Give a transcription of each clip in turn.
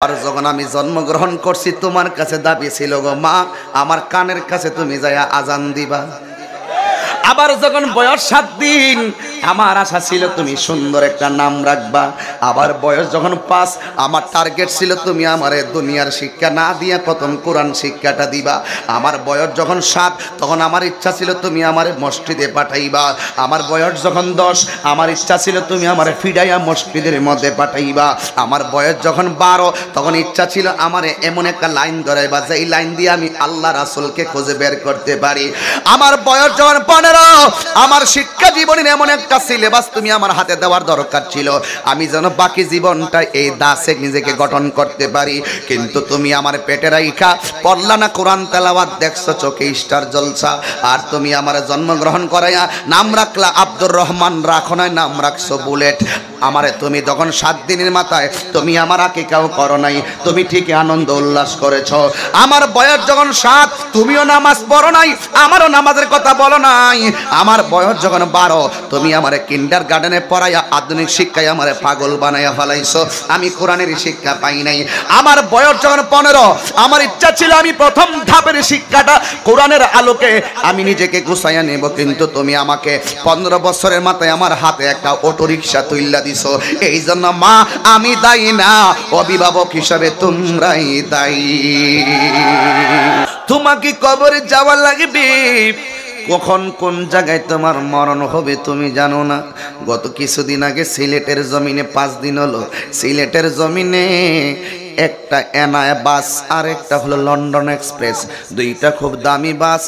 আর যখন আমি জন্মগ্রহণ করছি তোমার কাছে দাবি ছিল গো মা আমার কানের কাছে তুমি যায়া আজান দিবা। আবার যখন বয়স 7 দিন আমার আশা ছিল তুমি সুন্দর একটা নাম রাখবা। আবার বয়স যখন 5 আমার টার্গেট ছিল তুমি আমারে দুনিয়ার শিক্ষা না দিয়া প্রথম কোরআন শিক্ষাটা দিবা। আমার বয়স যখন 7 তখন আমার ইচ্ছা ছিল তুমি আমারে মসজিদে পাঠাইবা। আমার বয়স যখন 10 আমার ইচ্ছা ছিল তুমি আমারে ফিডাইয়া মসজিদের মধ্যে পাঠাইবা। আমার বয়স যখন 12 তখন ইচ্ছা ছিল আমারে এমন একটা লাইন ধরাইবা যে এই লাইন দিয়ে আমি আল্লাহ রাসূলকে খুঁজে বের করতে পারি। আমার বয়স যখন 15 আমার শিক্ষা জীবনের এমন একটা সিলেবাস তুমি আমার হাতে দেওয়ার দরকার ছিল আমি যেন বাকি জীবনটা এই দাসে নিজেকে গঠন করতে পারি। কিন্তু তুমি আমার পেটে রাইখা পড়লা না কোরআন তেলাওয়াত, দেখছো চোখে স্টার জলসা, আর তুমি আমার জন্মগ্রহণ করাইয়া নাম রাখলা আব্দুর রহমান, রাখো নাই নাম রাখছো বুলেট। আমারে তুমি তখন 7 দিনের মাথায় তুমি আমার আকিকাও করো নাই, তুমি ঠিকই আনন্দ উল্লাস করেছ। আমার বয়স যখন 7 তুমিও নামাজ পড়ো নাই, আমারও নামাজের কথা বলো নাই। আমার বয়স যখন 12 তুমি আমারে কিন্ডার গার্ডেনে পড়াইয়া আধুনিক শিক্ষায় আমারে পাগল বানাইয়া ফেলাইছো, আমি কোরআনের শিক্ষা পাই নাই। আমার বয়স যখন 15 আমার ইচ্ছা ছিল আমি প্রথম ধাপের শিক্ষাটা কোরআনের আলোকে আমি নিজেকে গুছাইয়া নেব, কিন্তু তুমি আমাকে 15 বছরের মাথায় আমার হাতে একটা অটোরিকশা তুইলা দিছো। এই জন্য মা আমি দায়ী না, অভিভাবক হিসাবে তোমরাই দায়ী। তোমাকে কবরে যাওয়া লাগবে, কখন কোন জায়গায় তোমার মরণ হবে তুমি জানো না। গত কিছুদিন আগে সিলেটের জমিনে 5 দিন হলো সিলেটের জমিনে একটা এনআই বাস আর একটা হলো লন্ডন এক্সপ্রেস, দুইটা খুব দামি বাস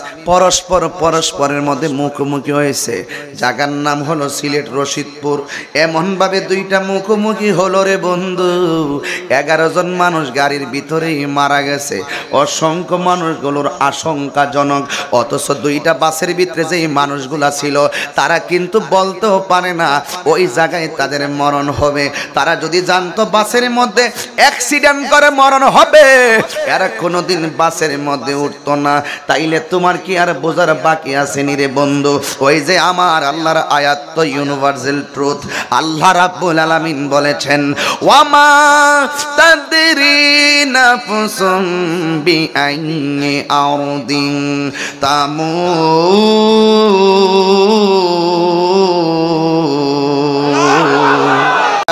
পরস্পরের মধ্যে মুখোমুখি হয়েছে। জায়গার নাম হলো সিলেট রশিদপুর। এমনভাবে দুইটা মুখোমুখি হলো রে বন্ধু, 11 জন মানুষ গাড়ির ভিতরেই মারা গেছে। অসংখ্য মানুষগুলোর আশঙ্কাজনক, অথচ দুইটা বাসের ভিতরে যেই মানুষগুলা ছিল তারা কিন্তু বলতেও পারে না ওই জায়গায় তাদের মরণ হবে। তারা যদি জানতো বাসের মধ্যে অ্যাক্সিডেন্ট করে মরণ হবে এরা কোনোদিন বাসের মধ্যে উঠতো না। তাইলে তোমার কি আর বোঝার বাকি আছে নি রে বন্ধু? ওই যে আমার আল্লাহর আয়াত তো ইউনিভার্সাল ট্রুথ। আল্লাহ রাব্বুল আলামিন বলেছেন ওয়ামা তাদরি নাফসুম বিআইয়ি আরদিন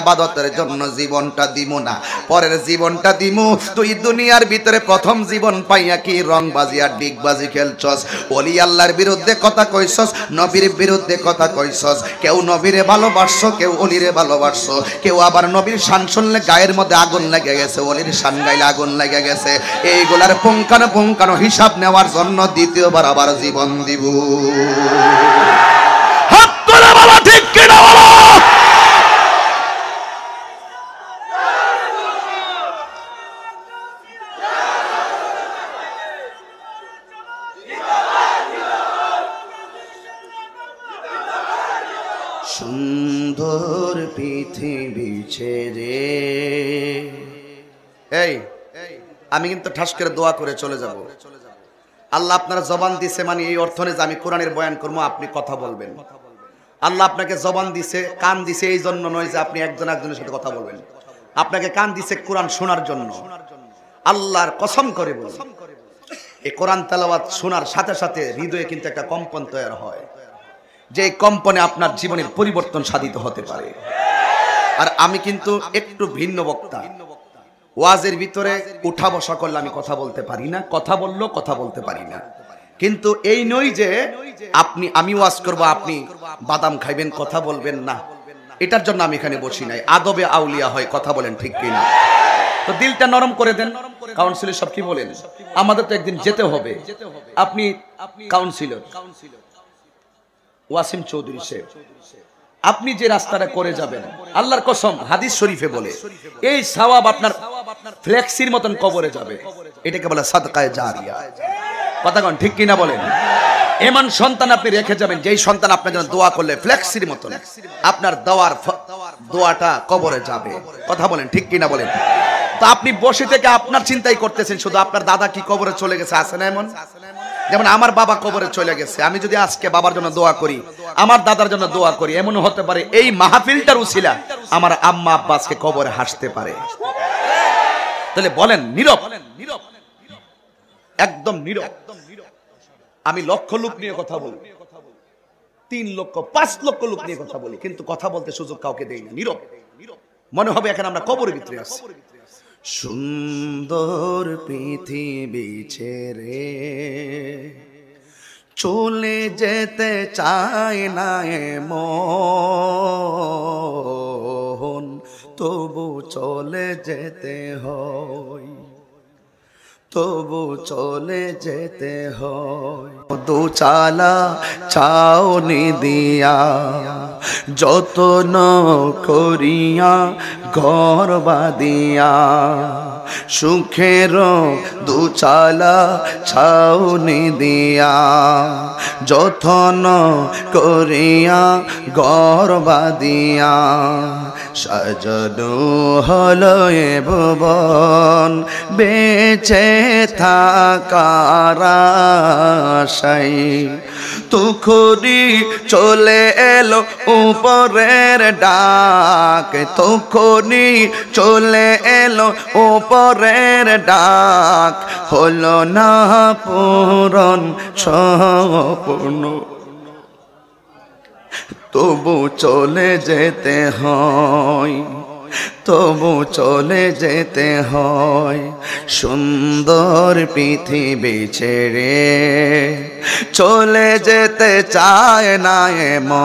ইবাদতের জন্য জীবনটা দিমু না, পরের জীবনটা দিমু। তুই দুনিয়ার ভিতরে প্রথম জীবন পাইয়া কি রংবাজি আর ডিগবাজি খেলছস, ওলি আল্লাহর বিরুদ্ধে কথা কইছস, নবীর বিরুদ্ধে কথা কইছস। কেউ নবীরে ভালোবাসছো, কেউ অলিরে ভালোবাসছো, কেউ আবার নবীর শান শুনলে গায়ের মধ্যে আগুন লেগে গেছে, অলির শান গাইলে আগুন লেগে গেছে। এইগুলার পুঙ্খানো হিসাব নেওয়ার জন্য দ্বিতীয়বার আবার জীবন দিব। হাত তুলে বলো ঠিক কিনা বলো। সুন্দর পৃথিবী ছেড়ে এই আমি কিন্তু ঠাস করে দোয়া করে চলে যাব। আল্লাহ আপনার জবান দিছে মানে এই অর্থ নেই যে আমি কোরআনের বয়ান করবো আপনি কথা বলবেন। আল্লাহ আপনাকে জবান দিছে, কান দিছে এই জন্য নয় যে আপনি একজন একজনের সাথে কথা বলবেন। আপনাকে কান দিছে কোরআন শোনার জন্য। আল্লাহর কসম করে বলুন এই কোরআন তেলাওয়াত শোনার সাথে সাথে হৃদয়ে কিন্তু একটা কম্পন তৈরি হয়, যে কম্পনে আপনার জীবনের পরিবর্তন সাধিত হতে পারে। আর আমি কিন্তু একটু ভিন্ন বক্তা, ওয়াজের ভিতরে উঠা বসা করলে আমি কথা বলতে পারি না, কথা বললেও কথা বলতে পারি না। কিন্তু এই নয় যে আমি ওয়াজ করব আপনি বাদাম খাইবেন কথা বলবেন না, এটার জন্য আমি এখানে বসি নাই। আদবে আউলিয়া হয়, কথা বলেন ঠিক কিনা? তো দিলটা নরম করে দেন। কাউন্সিলর সব কি বলেন, আমাদের তো একদিন যেতে হবে। আপনি কাউন্সিলর ওয়াসিম চৌধুরী সাহেব, আপনি যে রাস্তাটা করে যাবেন আল্লাহর কসম হাদিস শরীফে বলে এই সওয়াব আপনার ফ্লেক্সির মতন কবরে যাবে। এটাকে বলে সাদকায়ে জারিয়া। কথা কোন ঠিক কিনা বলেন? এমন সন্তান আপনি রেখে যাবেন যেই সন্তান আপনার জন্য দোয়া করলে ফ্লেক্সির মতন আপনার দোয়াটা কবরে যাবে। কথা বলেন ঠিক কিনা বলেন? তো আপনি বসে থেকে আপনার চিন্তাই করতেছেন শুধু আপনার দাদা কি কবরে চলে গেছে, আছে না এমন? যেমন আমার বাবা কবরে চলে গেছে, আমি যদি আজকে বাবার জন্য দোয়া করি, আমার দাদার জন্য দোয়া করি, এমন হতে পারে এই মাহফিলটার উসিলা আমার আম্মা আব্বা আজকে কবরে হাসতে পারে। তাহলে বলেন নীরব, একদম নীরব। আমি লক্ষ লোক নিয়ে কথা বলি, 3 লক্ষ 5 লক্ষ লোক নিয়ে কথা বলি, কিন্তু কথা বলতে সুযোগ কাউকে দেই না, নীরব। মনে হবে এখানে আমরা কবরের ভিতরে আছি। সুন্দর পৃথিবী ছেড়ে চলে যেতে চায় না মন, তবু চলে যেতে হয়, তবু চলে যেতে হয়। দোচালা ছাউনি দিয়া যত্ন করিয়া ঘর বাঁধিয়া, সুখের দোচালা ছাউনি দিয়া যত্ন করিয়া ঘর বাঁধিয়া, সাজানো হলো এ ভুবন বেঁচে থাকার আশায়, তখনই চলে এলো উপরের ডাক, তখনই চলে এলো উপরের ডাক, হলো না পূরণ স্বপ্ন, তবু চলে যেতে হয়, তবু চলে যেতে হয়। সুন্দর পৃথিবী ছেড়ে চলে যেতে চায় না মন,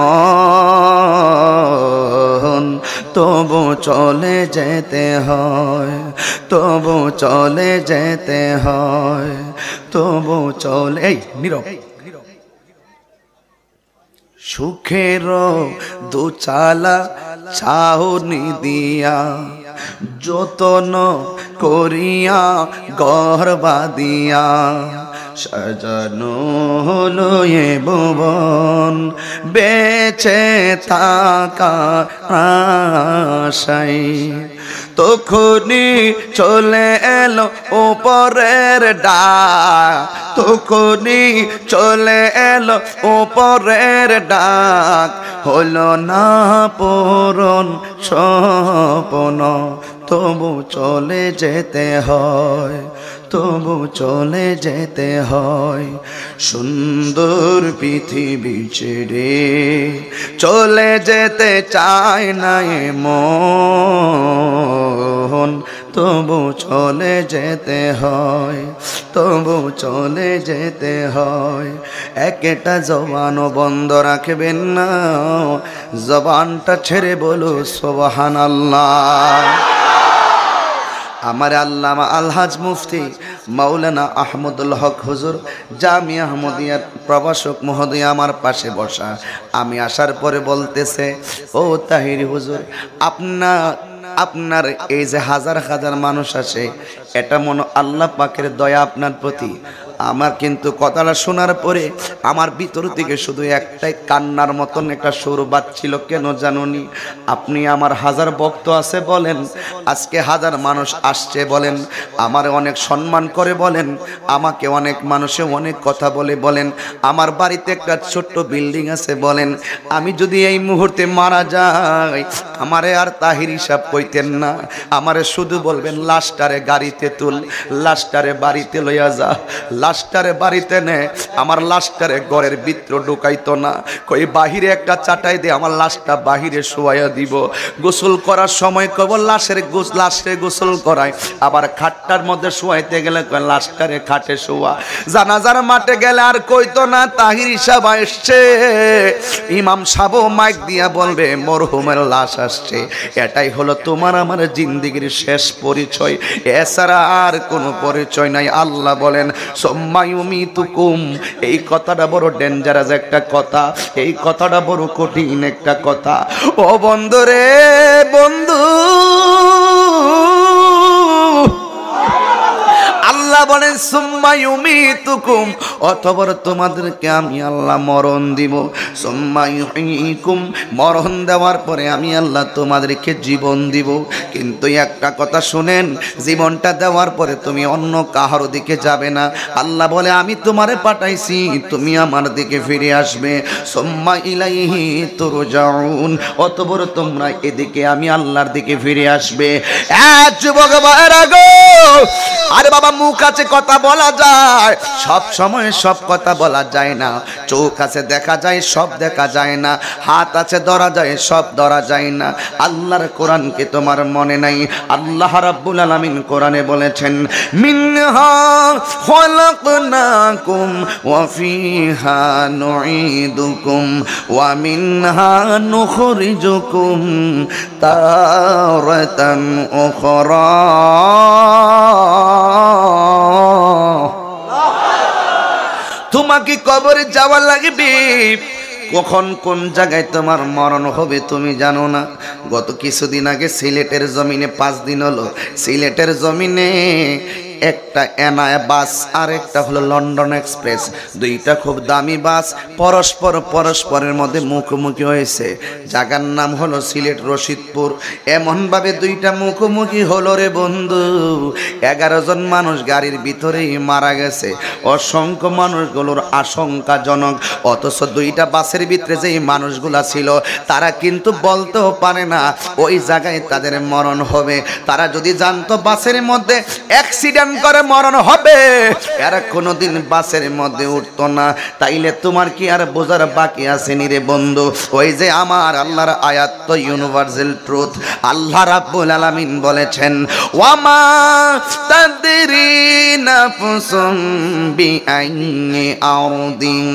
তবু চলে যেতে হয়, তবু চলে যেতে হয়, তবু চলে। এই নীরব। সুখের দোচালা ছাউনি দিয়া যত্ন করিয়া ঘর বাঁধিয়া, সাজানো হলো এ ভুবন বেঁচে থাকার আশায়, তখনই চলে এলো উপরের ডাক, তখনই চলে এলো উপরের ডাক, হলো না পূরণ স্বপ্ন, তবু চলে যেতে হয়, তবু চলে যেতে হয়। সুন্দর পৃথিবী ছেড়ে চলে যেতে চায় না মন, তবু চলে যেতে হয়, তবু চলে যেতে হয়। একটা জবানও বন্ধ রাখবেন না, জবানটা ছেড়ে বলো সুবহানাল্লাহ। আমার আল্লামা আলহাজ মুফতি মাওলানা আহমদুল হক হুজুর জামিয়া আহমদিয়ার প্রভাষক মহোদয় আমার পাশে বসা। আমি আসার পরে বলতেছে, ও তাহির হুজুর, আপনার এই যে হাজার হাজার মানুষ আসে, এটা মনে আল্লাহ পাকের দয়া আপনার প্রতি। আমার কিন্তু কথাটা শোনার পরে আমার ভিতর থেকে শুধু একটাই কান্নার মতন একটা সুর বাজছিল। কেন জানুনি? আপনি আমার হাজার ভক্ত আছে বলেন, আজকে হাজার মানুষ আসছে বলেন, আমার অনেক সম্মান করে বলেন, আমাকে অনেক মানুষে অনেক কথা বলে বলেন, আমার বাড়িতে একটা ছোট্ট বিল্ডিং আছে বলেন, আমি যদি এই মুহূর্তে মারা যাই আমারে আর তাহির হিসাব কইতেন না, আমারে শুধু বলবেন লাশটারে গাড়িতে তুল, লাশটারে বাড়িতে লইয়া যা, লাশটারে বাড়িতে নে, আমার লাশটারে ঘরের ভিতর ঢুকাইতো না, কই বাহিরে একটা চাটাই দিয়ে আমার লাশটা বাহিরে শোয়াইয়া দিব। গোসল করার সময় কব লাশে গোসল করায়, আবার খাটটার মধ্যে শোয়াইতে গেলে লাশটারে খাটে শোয়া। জানাজার মাঠে গেলে আর কইতো না তাহির সাহেব আসছে, ইমাম সাহেব মাইক দিয়া বলবে মরহুমের লাশ আসছে। এটাই হলো তোমার আমার জিন্দেগির শেষ পরিচয়, এছাড়া আর কোনো পরিচয় নাই। আল্লাহ বলেন সোম্মায়ুমিতুকুম, এই কথাটা বড় ডেঞ্জারাস একটা কথা, এই কথাটা বড় কঠিন একটা কথা। ও বন্ধু রে বন্ধু, আল্লাহ বলেন সুম্মা ইউমিতুকুম, অতঃপর তোমাদেরকে আমি আল্লাহ মরণ দিব। সুম্মা ইউহয়িকুম, মরণ দেওয়ার পরে আমি আল্লাহ তোমাদেরকে জীবন দিব। কিন্তু একটা কথা শুনেন, জীবনটা দেওয়ার পরে তুমি অন্য কাহার দিকে যাবে না। আল্লাহ বলে আমি তোমারে পাঠাইছি, তুমি আমার দিকে ফিরে আসবে। সুম্মা ইলাইহি তুরজাউন, অতঃপর তোমরা এদিকে আমি আল্লাহর দিকে ফিরে আসবে। যুবক ভাইরা গো, আরে বাবা, মুখ আছে কথা বলা যায়, সব সময় সব কথা বলা যায় না। চোখ আছে দেখা যায়, সব দেখা যায় না। হাত আছে ধরা যায়, সব ধরা যায় না। আল্লাহর কোরআনকে তোমার মনে নাই? আল্লাহ রাব্বুল আলামিন কোরআনে বলেছেন, মিনহা খলাকনাকুম ওয়া ফিহা নুঈদুকুম ওয়া মিনহা নুখরিজুকুম তারাতান উখরা। তোমাকে কবরে যাওয়া লাগবে, কখন কোন জায়গায় তোমার মরণ হবে তুমি জানো না। গত কিছুদিন আগে সিলেটের জমিনে 5 দিন হলো, সিলেটের জমিনে একটা এনায়া বাস আর একটা হলো লন্ডন এক্সপ্রেস, দুইটা খুব দামি বাস পরস্পরের মধ্যে মুখোমুখি হয়েছে। জায়গার নাম হলো সিলেট রশিদপুর। এমনভাবে দুইটা মুখোমুখি হলো রে বন্ধু, 11 জন মানুষ গাড়ির ভিতরেই মারা গেছে। অসংখ্য মানুষগুলোর আশঙ্কাজনক। অথচ দুইটা বাসের ভিতরে যেই মানুষগুলা ছিল তারা কিন্তু বলতেও পারে না ওই জায়গায় তাদের মরণ হবে। তারা যদি জানতো বাসের মধ্যে অ্যাক্সিডেন্ট করে মরণ হবে, এরা কোনোদিন বাসের মধ্যে উঠতো না। তাইলে তোমার কি আর বোঝার বাকি আছে নি রে বন্ধু? ওই যে আমার আল্লাহর আয়াত তো ইউনিভার্সাল ট্রুথ। আল্লাহ রাব্বুল আলামিন বলেছেন, ওয়ামা তাদরি নাফসুম বিআইয়ি আরদিন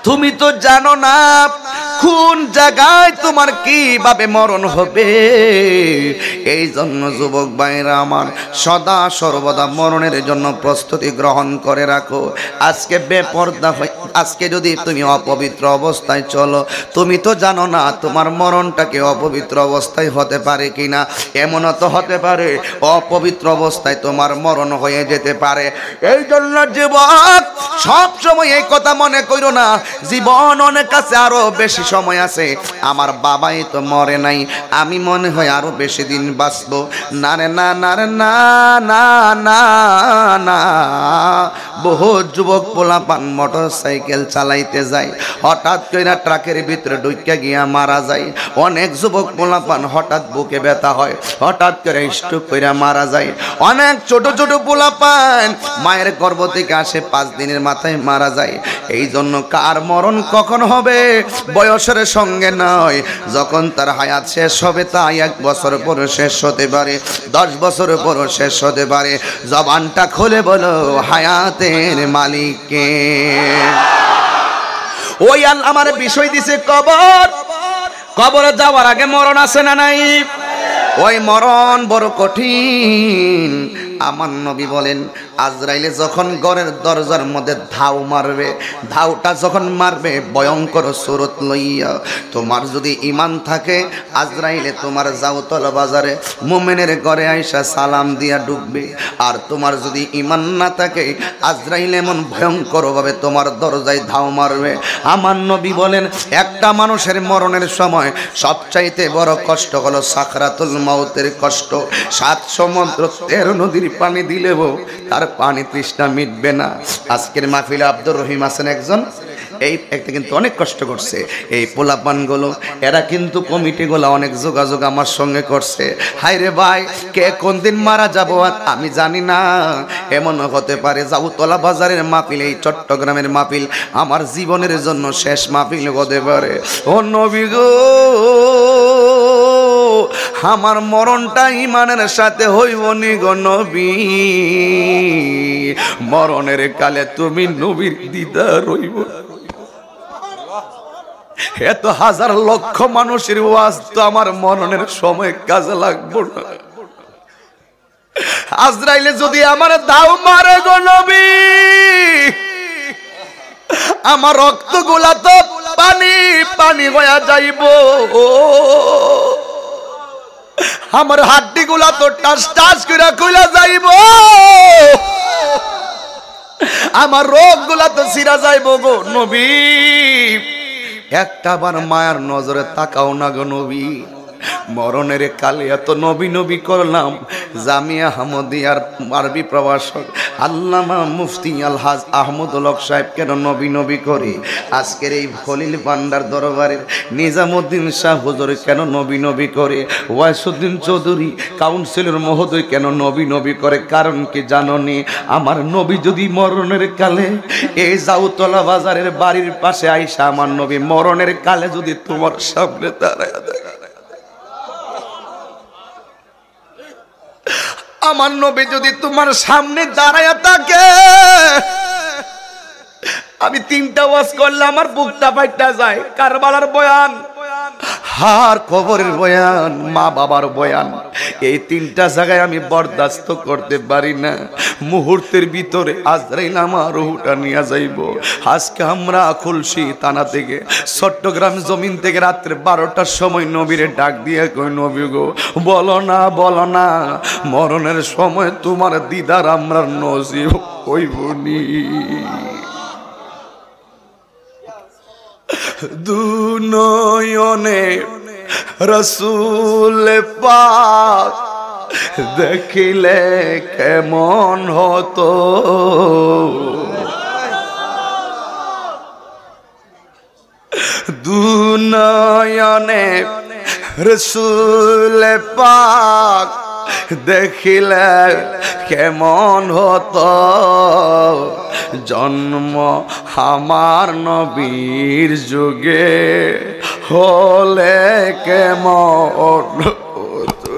তুমি তো জানো না কোন জায়গায় তোমার কিভাবে মরণ হবে। এই জন্য যুবক ভাইরা আমার, সদা সর্বদা মরণের জন্য প্রস্তুতি গ্রহণ করে রাখো। আজকে বেপরদা হয়ে, আজকে যদি তুমি অপবিত্র অবস্থায় চলো, তুমি তো জানো না তোমার মরণটাকে অপবিত্র অবস্থায় হতে পারে কিনা। এমনও তো হতে পারে অপবিত্র অবস্থায় তোমার মরণ হয়ে যেতে পারে। এই জন্য যুবক, সব সময় এই কথা মনে করো না জীবন অনেক কাছে আরো বেশি সময় আছে। আমার বাবাই তো মরে নাই, আমি মনে হয় আরো বেশি দিন বাঁচবো। না রে না, না রে না, না না না। বহু যুবক পোলাপান মোটর সাইকেল চালাইতে যায়, হঠাৎ করে ট্রাকের ভিতরে ঢুকে গিয়া মারা যায়। অনেক যুবক পোলাপান হঠাৎ বুকে ব্যথা হয়, হঠাৎ করে স্ট্রোক করে মারা যায়। অনেক ছোট ছোট পোলাপান মায়ের গর্ভ থেকে আসে 5 দিনের মাথায় মারা যায়। এই জন্য কার মরণ কখন হবে বয়সের সঙ্গে নয়। যখন তার হায়াত শেষ হবে তা 1 বছর পরে শেষ হতে পারে, 10 বছর পরে শেষ হতে পারে। জবানটা খুলে বলো হায়াতের মালিককে। ওই আল্লাহ আমার বিষয় দিছে কবর। কবরে যাওয়ার আগে মরণ আছে না নাই? ওই মরণ বড় কঠিন। আমার নবী বলেন, আজরাইলে যখন ঘরের দরজার মধ্যে ধাও মারবে, ধাওটা যখন মারবে ভয়ঙ্কর সুরত লইয়া, তোমার যদি ঈমান থাকে আজরাইলে তোমার জাউতল বাজারে মুমিনের ঘরে আইসা সালাম দিয়া ঢুকবে। আর তোমার যদি ঈমান না থাকে আজরাইল এমন ভয়ঙ্করভাবে তোমার দরজায় ধাও মারবে। আমার নবী বলেন, একটা মানুষের মরণের সময় সবচাইতে বড় কষ্ট হলো সাকরাতুল মাউতের কষ্ট। 7 সমুদ্র 13 নদীর পানি দিলেও তার পানি তৃষ্ণা মিটবে না। আজকের মাহফিলে আব্দুর রহিম আছেন একজন, এই একটা কিন্তু অনেক কষ্ট করছে। এই পোলাপানগুলো এরা কিন্তু কমিটিগুলো অনেক যোগাযোগ আমার সঙ্গে করছে। হায় রে ভাই, কে কোন দিন মারা যাব আমি জানি না। এমনও হতে পারে জাউতলা বাজারের মাহফিল, এই চট্টগ্রামের মাহফিল আমার জীবনের জন্য শেষ মাহফিল হতে পারে। ও নবী গো, আমার মরণটা ঈমানের সাথে হইব নি গো নবী। মরণের কালে তুমি নবীর দিদার হইব। এত হাজার লক্ষ মানুষের ওয়াজ তো আমার মরণের সময় কাজে লাগবো না। আজরাইলে যদি আমার দাও মারে গো নবী, আমার রক্তগুলা তো পানি পানি হয়ে যাইব, আমার হাড্ডি গুলা তো টাস টাস করে খুলে যাইব, আমার রোগ গুলা তো ছিঁড়া যাইব গো নবী। একটা বার মায়ার নজরে তাকাও না গো নবী। মরণের কালে এত নবী নবী করলাম, জামিয়া আহমদিয়ার আরবি প্রভাষক আল্লামা মুফতি আলহাজ আহমদুল হক সাহেব কেন নবী নবী করে? আজকের এই খলিল ভান্ডার দরবারের নিজামুদ্দিন শাহ হুজুর কেন নবী নবী করে? ওয়াইসুদ্দিন চৌধুরী কাউন্সিলর মহোদয় কেন নবী নবী করে? কারণ কি জাননি? আমার নবী যদি মরণের কালে এই জাউতলা বাজারের বাড়ির পাশে আইসা আমার নবী মরণের কালে যদি তোমার সামনে দাঁড়ায় দেয়, আমার নবী যদি তোমার সামনে দাঁড়ায় থাকে, আমি তিনটা ওয়াজ করলে আমার বুকটা ফাইটা যায়। কারবালার বয়ান, হার কবরের বয়ান, মা বাবার বয়ান, এই তিনটা জায়গায় আমি বরদাস্ত করতে পারি না। মুহূর্তের ভিতরে আজরাইল আমার রূহটা নিয়ে যাইব। আজকে আমরা খুলশি থানা থেকে চট্টগ্রাম জমিন থেকে রাত্রে 12টার সময় নবীরে ডাক দিয়ে কই, নবী গো বলো না বলো না, মরণের সময় তোমার দিদার আমরা নসিব হইবনি। দুনয়নে রসুল পাক দেখিলে কেমন হতো, দুনয়নে রসুল পাক দেখিলে কেমন হতো, জন্ম আমার নবীর যুগে হলে কেমন হতো।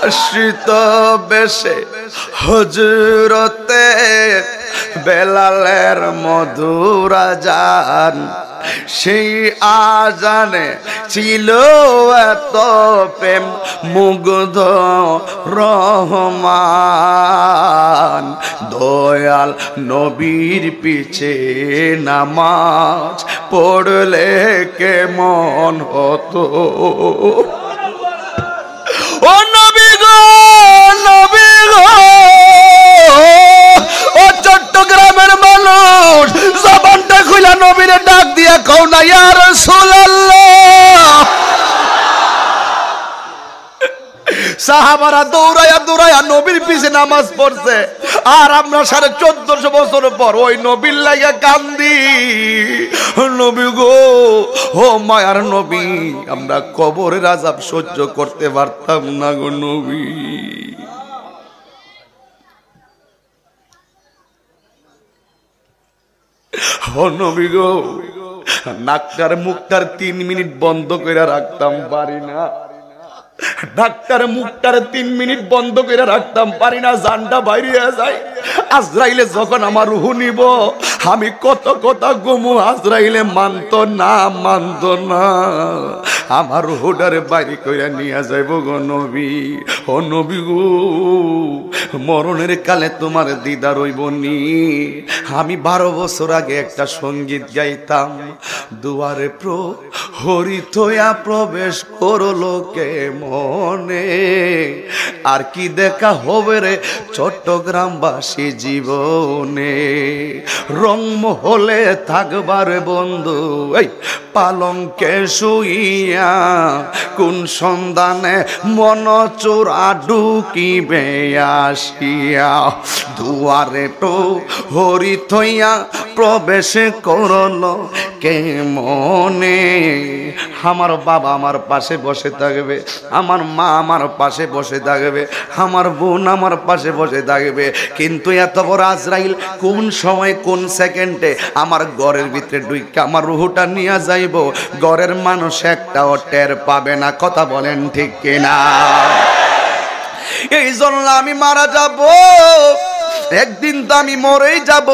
আশ্রিত বেশে হযরতে বেলালের মধুর আজান, সেই আজানে ছিল এত প্রেম মুগ্ধ রহমান, দয়াল নবীর পিছে নামাজ পড়লে কেমন হতো। ও নবী গো, নবী গো, ও চট্টগ্রামের মানুষ, জবানটা খুলে নবীরে ডাক দিয়া কও না ইয়া রাসূলুল্লাহ। সাহাবারা দৌড়ায়া দৌড়ায়া নবীর পিছে নামাজ পড়ছে, আর আমরা 1450 বছর পর ওই নবীর লাগা কান্দি। নবী গো, ও মায়ার নবী, আমরা কবরের আযাব সহ্য করতে পারতাম না গো নবী। ও নবী গো, নাকটার মুখটার 3 মিনিট বন্ধ করে রাখতাম পারি না, ডাক্তার মুখটার 3 মিনিট বন্ধ করে রাখতাম পারি না, জানটা বাইরে যায়। আজরাইলে যখন আমার রূহ নিব, আমি কত কথা গমু, আজরাইলে মানতো না, আমার রূহটারে বাইরে কইরা নিয়ে যাইব গো নবী। ও নবী গো, মরণের কালে তোমার দিদার হইবনি। আমি 12 বছর আগে একটা সঙ্গীত গাইতাম, দুয়ারে প্রহরিত হইয়া প্রবেশ করলো কে মনে, আর কি দেখা হবে রে চট্টগ্রামবাসী জীবনে, রংমহলে থাকবার বন্ধু এই পালঙ্কে শুইয়া, কোন সন্ধানে মন চোরা ঢুকিবে আসিয়া, দুয়ারে প্রহরিত হইয়া প্রবেশ করলো কে মনে। আমার বাবা আমার পাশে বসে থাকবে, আমার মা আমার পাশে বসে থাকবে, আমার বোন আমার পাশে বসে থাকবে, কিন্তু এত বড় আজরাইল কোন সময় কোন সেকেন্ডে আমার ঘরের ভিতরে ঢুইকা আমার রূহটা নিয়ে যাইব, ঘরের মানুষ একটাও টের পাবে না। কথা বলেন ঠিক কিনা? এই জন্য আমি মারা যাব, একদিন তো আমি মরেই যাব।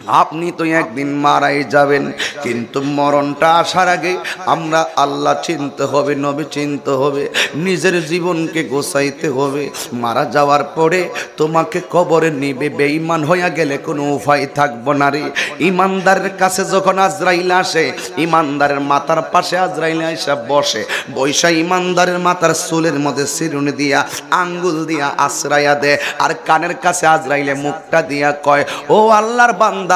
আপনি তো একদিন মারাই যাবেন, কিন্তু মরণটা আসার আগে আমরা আল্লাহ চিনতে হবে, নবী চিনতে হবে, নিজের জীবনকে গোছাইতে হবে। মারা যাওয়ার পরে তোমাকে কবরে নিবে, বেঈমান হইয়া গেলে কোনো উপায় থাকবো না রে। ইমানদারের কাছে যখন আজরাইল আসে, ইমানদারের মাথার পাশে আজরাইল এসে বসে, বৈশা ইমানদারের মাথার চুলের মধ্যে চিরুনি দিয়া আঙ্গুল দিয়া আশ্রাইয়া দে, আর কানের কাছে আজরাইলে মুখটা দিয়া কয়, ও আল্লাহর বান্দা,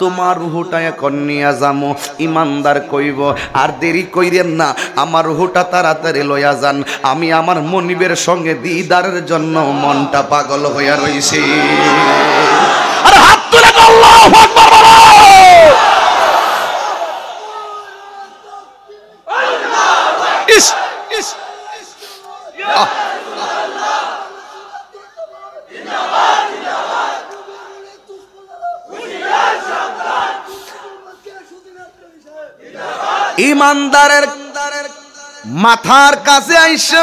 তোমার রুহটা এখন নিয়া যামো। ইমানদার কইব, আর দেরি কইরেন না, আমার রুহটা তাড়াতাড়ি লইয়া যান, আমি আমার মনিবের সঙ্গে দিদারের জন্য মনটা পাগল হইয়া রইছি। আর হাত তুলে আল্লাহু আকবার বলো। ইস ইস ইমানদারের মাথার কাছে আইসা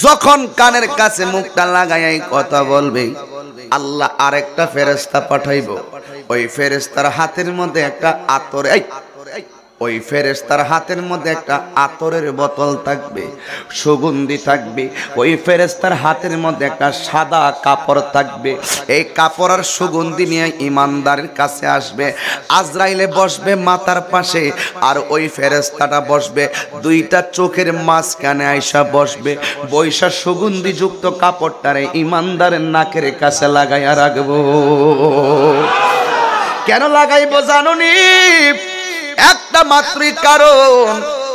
যখন কানের কাছে মুখটা লাগাই কথা বলবে, আল্লাহ আরেকটা ফেরেশতা পাঠাইব। ওই ফেরেশতার হাতের মধ্যে একটা আতর, ওই ফেরেশতার হাতের মধ্যে একটা আতরের বোতল থাকবে, সুগন্ধি থাকবে। ওই ফেরেশতার হাতের মধ্যে একটা সাদা কাপড় থাকবে। এই কাপড় আর সুগন্ধি নিয়ে ইমানদারের কাছে আসবে। আজরাইলে বসবে মাথার পাশে, আর ওই ফেরেশতাটা বসবে দুইটা চোখের মাঝখানে আইসা বসবে। বৈশা সুগন্ধিযুক্ত কাপড়টারে ইমানদারের নাকের কাছে লাগাইয়া রাখবো। কেন লাগাইবো জানুনি? একটা মাত্রই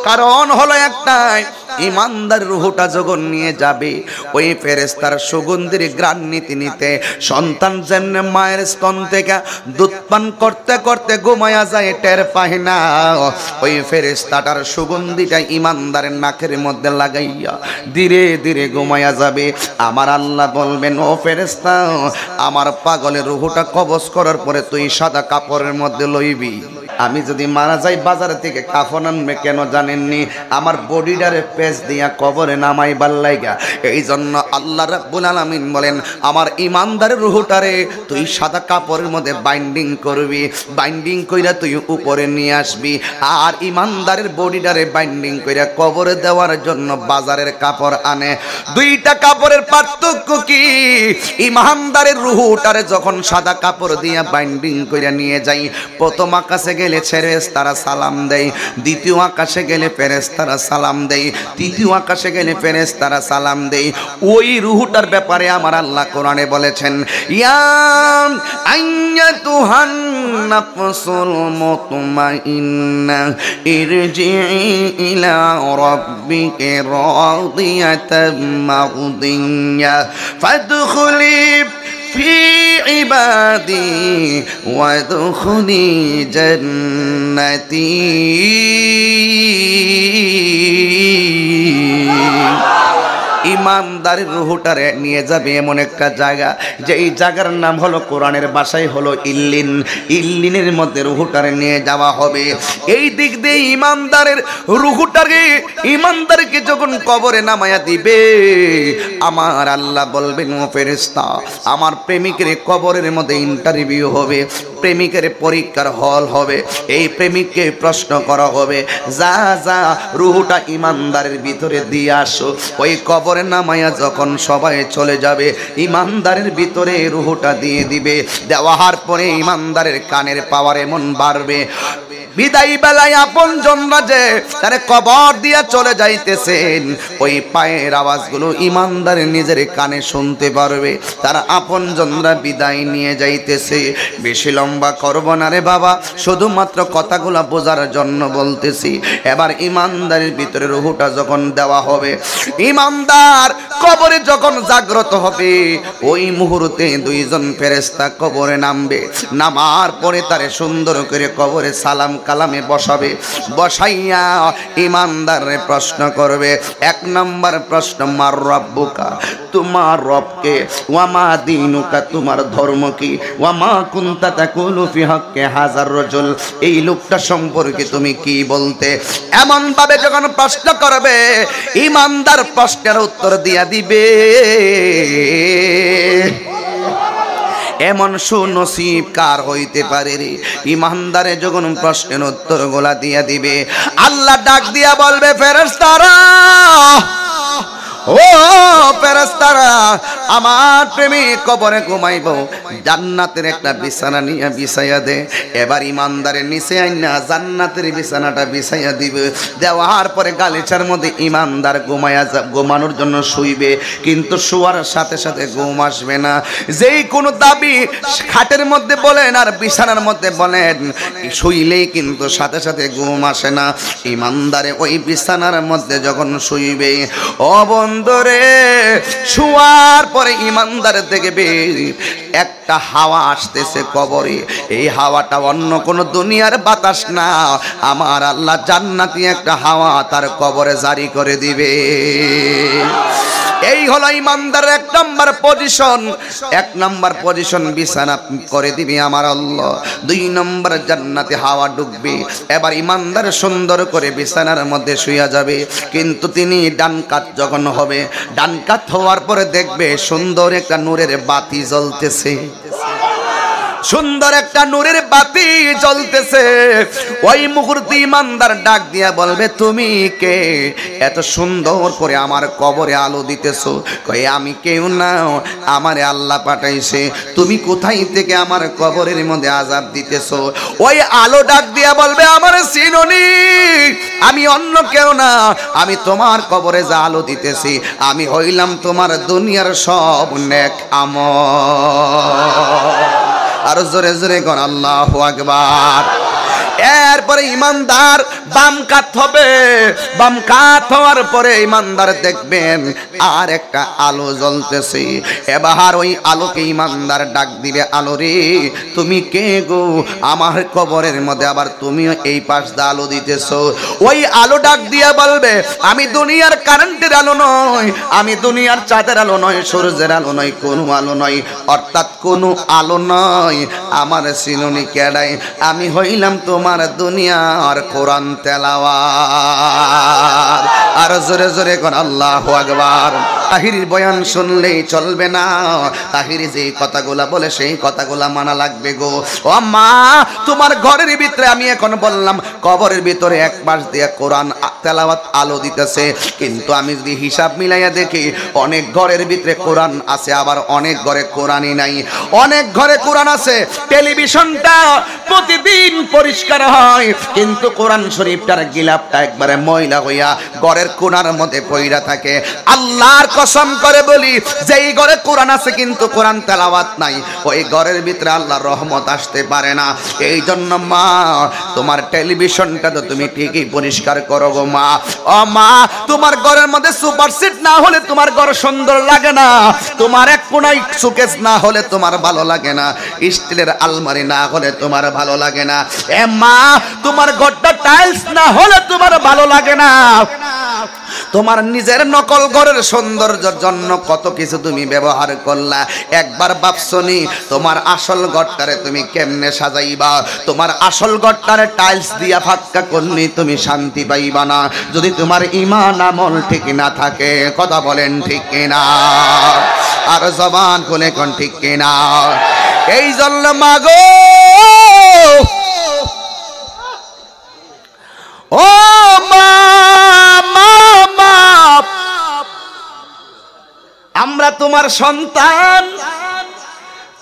কারণ হলো একটাই, ইমানদার রুহটা যখন নিয়ে যাবে, ওই ফেরেশতার সুগন্ধির ঘ্রাণ নিতে নিতে সন্তান যেমনে মায়ের স্তন থেকে দুধ পান করতে করতে ঘুমায়া যায়, টের পায় না। ওই ফেরেশতাটার সুগন্ধিটা ইমানদারের নাকের মধ্যে লাগাইয়া ধীরে ধীরে ঘুমায়া যাবে। আমার আল্লাহ বলবেন, ও ফেরেশতা, আমার পাগলের রুহটা কবজ করার পরে তুই সাদা কাপড়ের মধ্যে লইবি। আমি যদি মারা যাই, বাজার থেকে কাফন আনবে কেন জানেননি? আমার বডিটারে পেজ দিয়া কবরে নামাইবার লাইগা। এই জন্য আল্লাহ রাব্বুল আলামিন বলেন, আমার ইমানদারের রুহটারে তুই সাদা কাপড়ের মধ্যে বাইন্ডিং করবি, বাইন্ডিং কইরা তুই উপরে নিয়ে আসবি। আর ইমানদারের বডিটারে বাইন্ডিং কইরা কবরে দেওয়ার জন্য বাজারের কাপড় আনে। দুইটা কাপড়ের পার্থক্য কি? ইমানদারের রুহটারে যখন সাদা কাপড় দিয়া বাইন্ডিং কইরা নিয়ে যাই, প্রথম আকাশে গেলে ফেরেশতারা সালাম দেয়, দ্বিতীয় আকাশে গেলে ফেরেশতারা সালাম দেয়, তৃতীয় আকাশে গেলে ফেরেশতারা সালাম দেয়। ওই রূহটার ব্যাপারে আমার আল্লাহ কোরআনে বলেছেন, ইয়া আইয়াতুহান নাফসুল মুতমাইন্না ইরজিই ইলা রাব্বিকা রাদিয়াতাম মারদিয়া ফাদখুলি ফি ইবাদি ওয়াদখুলি জান্নাতি। ইমানদারের রুহটারে নিয়ে যাবে এমন একটা জায়গা, যে এই জায়গার নাম হলো, কোরআনের ভাষায় হলো ইল্লিন। ইল্লিনের মধ্যে রুহটারে নিয়ে যাওয়া হবে। এই দিক দিয়ে ইমানদারের রুহটারে, ইমানদারকে যখন কবরে নামায়া দিবে, আমার আল্লাহ বলবেন, ও ফেরেশতা, আমার প্রেমিকের কবরের মধ্যে ইন্টারভিউ হবে, প্রেমিকের পরীক্ষার হল হবে। এই প্রেমিককে প্রশ্ন করা হবে, যা যা রুহটা ইমানদারের ভিতরে দিয়ে আসো। ওই কবরে নামায়া যখন সবাই চলে যাবে, ইমানদারের ভিতরে রুহটা দিয়ে দিবে। দেওয়ার পরে ইমানদারের কানের পাওয়ার এমন বাড়বে, বিদায় বেলায় আপন জনরা যে তারে কবর দিয়া চলে যাইতেছেন, ওই পায়ের আওয়াজগুলো ইমানদারের নিজের কানে শুনতে পারবে। তারা আপন জনরা বিদায় নিয়ে যাইতেছে। বেশি লম্বা করব না রে বাবা, শুধুমাত্র কথাগুলো বোঝার জন্য বলতেছি। এবার ইমানদারের ভিতরে রুহটা যখন দেওয়া হবে, ইমানদার কবরে যখন জাগ্রত হবে, ওই মুহূর্তে দুইজন ফেরেশতা কবরে নামবে। নামার পরে তারে সুন্দর করে কবরে সালাম কালামে বসাবে। বসাইয়া ইমানদারে প্রশ্ন করবে। এক নম্বর প্রশ্ন, মার রব্বুকা, তোমার রবকে, ওয়ামা দীনুকা, তোমার ধর্ম কি, ওয়ামা কুনতা তাকুলু ফি হাক্কি হাযার রাজুল, এই লোকটা সম্পর্কে তুমি কি বলতে। এমন ভাবে যখন প্রশ্ন করবে, ইমানদার প্রশ্নের উত্তর দিয়া দিবে। এমন সুনসিব কার হইতে পারে রে? ইমানদারে যখন প্রশ্নের উত্তর গোলা দিয়া দিবে, আল্লাহ ডাক দিয়া বলবে, ফেরেশতারা, ও ফেরেশতারা, আমার প্রেমিক কবরে ঘুমাইব, জান্নাতের একটা বিছানা নিয়ে বিছাইয়া দে। এবার ইমানদারের নিচে আইনা জান্নাতের বিছানাটা বিছাইয়া দিবে। দেওয়ার পরে গালিচার মধ্যে ইমানদার ঘুমানোর জন্য শুইবে, কিন্তু শোয়ার সাথে সাথে ঘুম আসবে না। যেই কোনো দাবি খাটের মধ্যে বলেন আর বিছানার মধ্যে বলেন, শুইলেই কিন্তু সাথে সাথে ঘুম আসে না। ইমানদারে ওই বিছানার মধ্যে যখন শুইবে, ও বন্ধুরে, শোয়ার পরে ইমানদারের দেখবে একটা হাওয়া আসতেছে কবরে। এই হাওয়াটা অন্য কোনো দুনিয়ার বাতাস না, আমার আল্লাহ জান্নাতি একটা হাওয়া তার কবরে জারি করে দিবে। এই হলো ইমানদারের এক নাম্বার পজিশন বিছানা করে দিবে আমার আল্লাহ। 2 নম্বর জান্নাতে হাওয়া ঢুকবে। এবার ইমানদার সুন্দর করে বিছানার মধ্যে শুয়ে যাবে, কিন্তু তিনি ডান কাত যখন হবে, ডান কাত হওয়ার পরে দেখবে সুন্দর একটা নূরের বাতি জ্বলতেছে, সুন্দর একটা নূরের বাতি জ্বলতেছে। ওই মুহূর্তে ইমানদার ডাক দিয়া বলবে, তুমি কে? এত সুন্দর করে আমার কবরে আলো দিতেছো। কই, আমি কেউ না, আমারে আল্লাহ পাঠাইছে। তুমি কোথায় থেকে আমার কবরের মধ্যে আযাব দিতেছো? ওই আলো ডাক দিয়া বলবে, আমার চিনোনি, আমি অন্য কেউ না, আমি তোমার কবরে যা আলো দিতেছি, আমি হইলাম তোমার দুনিয়ার সব নেক আমল। আর জোরে জোরে কোন আল্লাহু আকবার। এরপরে ইমানদার বাম কাত হবে। বাম কাত হওয়ার পরে ইমানদার দেখবেন আর একটা আলো জ্বলতেছে। এবার ওই আলোকে ইমানদার ডাক দিবে, আলো রে, তুমি কে গো? আমার কবরের মধ্যে আবার তুমিও এই পাশ দিয়ে আলো দিতেছো। ওই আলো ডাক দিয়া বলবে, আমি দুনিয়ার কারেন্টের আলো নয়, আমি দুনিয়ার চাঁদের আলো নয়, সূর্যের আলো নয়, কোনো আলো নয়, অর্থাৎ কোনো আলো নয়। আমার চিনুনি কেডাই? আমি হইলাম তোমার দুনিয়ার কোরআন তেলাওয়াত। আর জোরে জোরে কোন আল্লাহু আকবার। তাহিরির বয়ান শুনলেই চলবে না, তাহিরি যে কথাগুলা বলে সেই কথাগুলা মানা লাগবে গো। ও মা, তোমার ঘরের ভিতরে আমি এখন বললাম কবরের ভিতরে এক পাশ দিয়ে কোরআন তেলাওয়াত আলো দিতেছে, কিন্তু আমি যদি হিসাব মিলাইয়া দেখি অনেক ঘরের ভিতরে কোরআন আছে, আবার অনেক ঘরে কোরআনই নাই। অনেক ঘরে কোরআন আছে, টেলিভিশনটা প্রতিদিন পরিষ্কার হয়, কিন্তু কোরআন শরীফটার গিলাপটা একবারে ময়লা হইয়া ঘরের কোণার মধ্যে পইরা থাকে। আল্লাহর কসম করে বলি, যেই ঘরে কোরআন আছে কিন্তু কোরআন তেলাওয়াত নাই, ওই ঘরের ভিতরে আল্লাহর রহমত আসতে পারে না। এই জন্য মা, তোমার টেলিভিশনটা তো তুমি ঠিকই পরিষ্কার করো গো মা। ও মা, তোমার ঘরের মধ্যে সুপার সেট না হলে তোমার ঘর সুন্দর লাগে না, তোমার এক কোণায় শোকেস না হলে তোমার ভালো লাগে না, স্টিলের আলমারি না হলে তোমার ভালো লাগে না। এ মা, তোমার ঘরটা টাইলস না হলে তোমার ভালো লাগে না। তোমার নিজের নকল ঘরের সৌন্দর্যের জন্য কত কিছু তুমি ব্যবহার করলা, একবার ভাবছনি তোমার আসল ঘরটারে তুমি কেমনে সাজাইবা? তোমার আসল ঘরটারে টাইলস দিয়া ফাক্কা করলে তুমি শান্তি পাইবা না, যদি তোমার ঈমান আমল ঠিক না থাকে। কথা বলেন ঠিক কিনা? আর জবান খুলে কোন ঠিক কিনা? এই জন্য মাগো, ও মা, আমরা তোমার সন্তান,